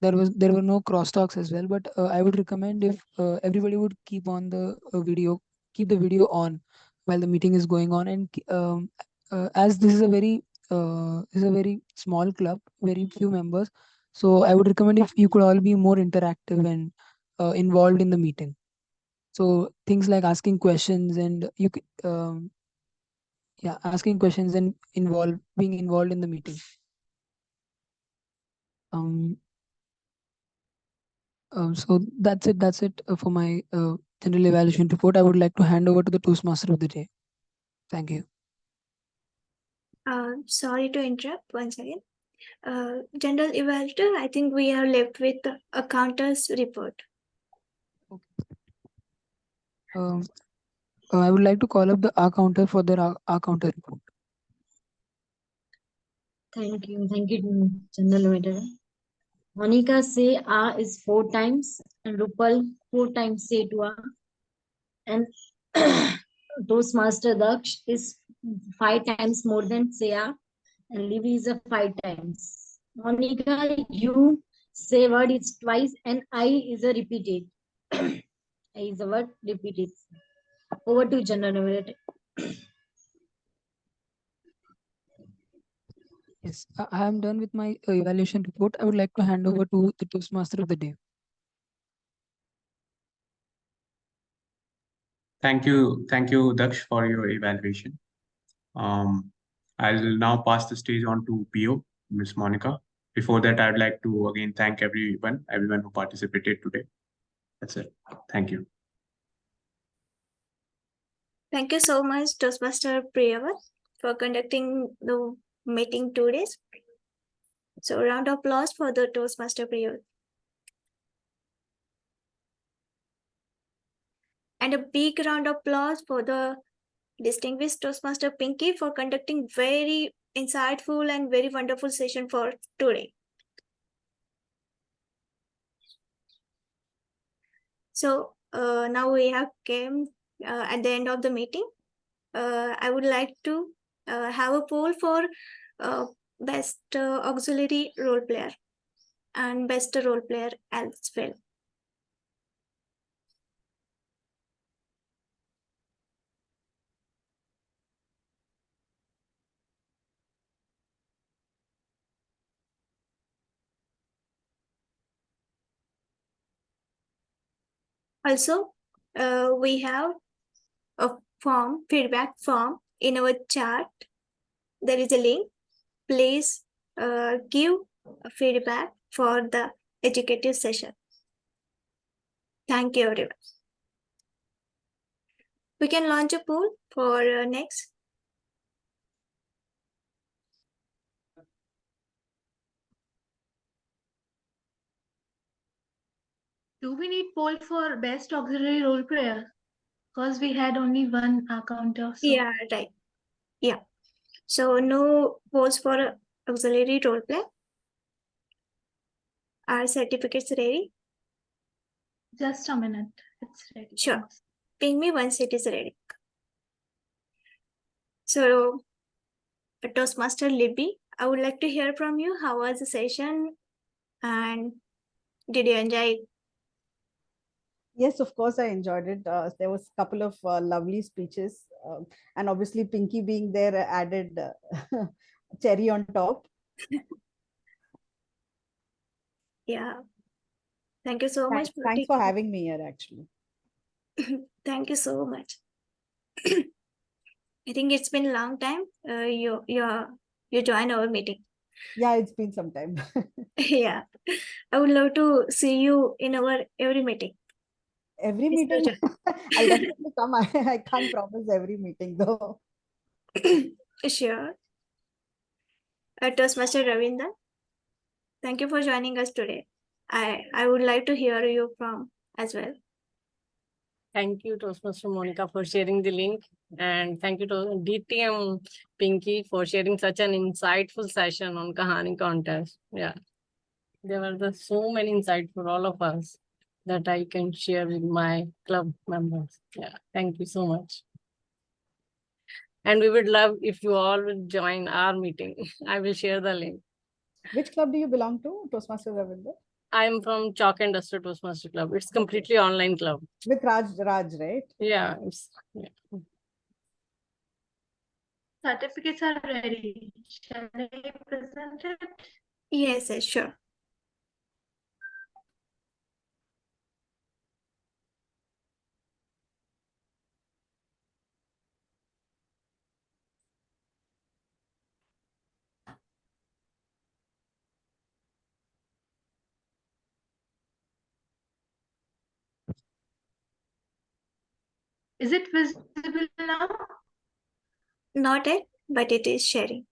There were no crosstalks as well, but I would recommend if everybody would keep the video on while the meeting is going on, and as this is a very small club, very few members, so I would recommend if you could all be more interactive and involved in the meeting. So things like asking questions and asking questions and being involved in the meeting. So that's it for my general evaluation report. I would like to hand over to the Toastmaster of the day. Thank you. Sorry to interrupt once again. General evaluator, I think we are left with a counter's report. I would like to call up the R counter for the R counter report. Thank you, General Manager. Monica say A is 4 times, and Rupal 4 times say to A, and Toastmaster Daksh is 5 times more than say A, and Livy is a 5 times. Monica, you say word is twice, and I is a repeated. I is a word repeated. Over to General Manager. Yes, I am done with my evaluation report. I would like to hand over to the Toastmaster of the day. Thank you, Daksh, for your evaluation. I'll now pass the stage on to PO, Ms. Monica. Before that, I'd like to again thank everyone who participated today. That's it. Thank you. Thank you so much, Toastmaster Priyavat, for conducting the meeting 2 days. So round of applause for the Toastmaster Priyavat. And a big round of applause for the distinguished Toastmaster Pinky for conducting very insightful and very wonderful session for today. So now we have came at the end of the meeting. I would like to have a poll for best auxiliary role player and best role player as well. Also, we have a feedback form in our chat. There is a link. Please give feedback for the educative session. Thank you, everyone. We can launch a poll for next. Do we need poll for best auxiliary role player? Because we had only one counter. So. Yeah, right. Yeah. So no polls for auxiliary role play. Are certificates ready? Just a minute. It's ready. Sure. Ping me once it is ready. So, Toastmaster Libby, I would like to hear from you. How was the session? And did you enjoy it? Yes, of course, I enjoyed it. There was a couple of lovely speeches, and obviously Pinky being there added cherry on top. Yeah. Thank you so much. Thanks for having me here, actually. Thank you so much. I think it's been a long time. You joined our meeting. Yeah, it's been some time. Yeah, I would love to see you in our every meeting. Every Yes, meeting, Roja. I'll definitely come. I can't promise every meeting though. Sure. Toastmaster Ravinda, thank you for joining us today. I would like to hear you from as well. Thank you, Toastmaster Monica, for sharing the link. And thank you to DTM Pinky for sharing such an insightful session on Kahani contest. Yeah. There were so many insights for all of us that I can share with my club members. Yeah. Thank you so much. And we would love if you all would join our meeting. I will share the link. Which club do you belong to, Toastmaster Ravinder? I'm from Chalk and Duster Toastmaster Club. It's completely online club. With Raj, right? Yeah. Certificates are ready. Shall I present it? Yes, sure. Is it visible now? Not yet, but it is sharing.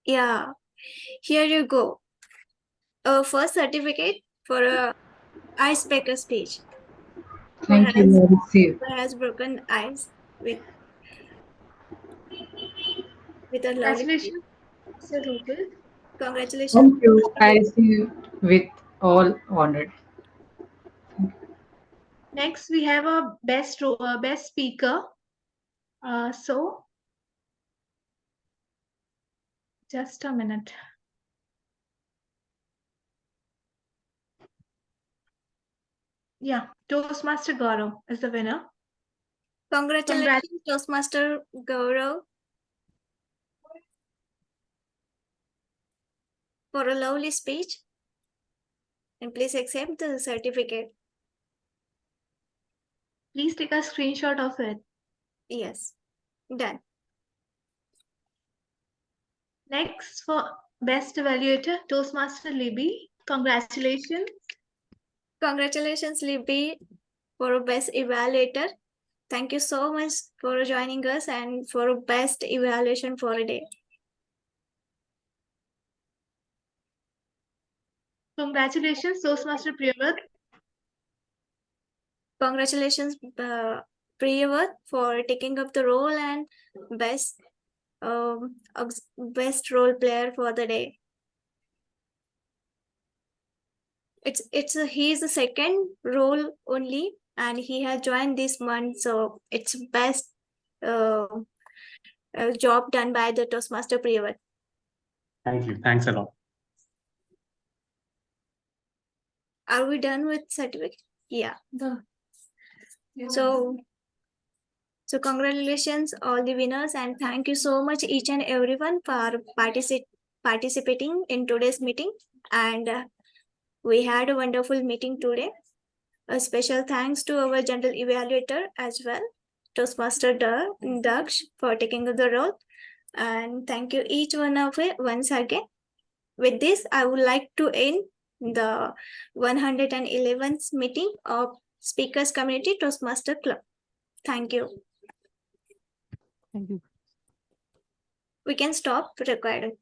Yeah, here you go. First certificate for a icebreaker speech. Thank you, Lord. Who has broken ice with a lovely speech. Congratulations, Mr. Rupal. Congratulations. Thank you. I received with all honored. Next, we have a best speaker. So, just a minute. Yeah, Toastmaster Gaurav is the winner. Congratulations, Toastmaster Gaurav, for a lovely speech. And please accept the certificate. Please take a screenshot of it. Yes, done. Next, for best evaluator, Toastmaster Libby. Congratulations. Congratulations, Libby, for a best evaluator. Thank you so much for joining us and for a best evaluation for a day. Congratulations, Toastmaster Priyavat. Congratulations, Priyavat, for taking up the role and best role player for the day. He's the second role only, and he has joined this month, so it's best job done by the Toastmaster Priyavat. Thank you. Thanks a lot. Are we done with certificate? Yeah. So congratulations all the winners, and thank you so much each and everyone for participating in today's meeting. And we had a wonderful meeting today. A special thanks to our general evaluator as well, Toastmaster Daksh, for taking the role. And thank you each one of it once again. With this, I would like to end the 111th meeting of Speakers Community Toastmaster Club. Thank you. Thank you. We can stop recording.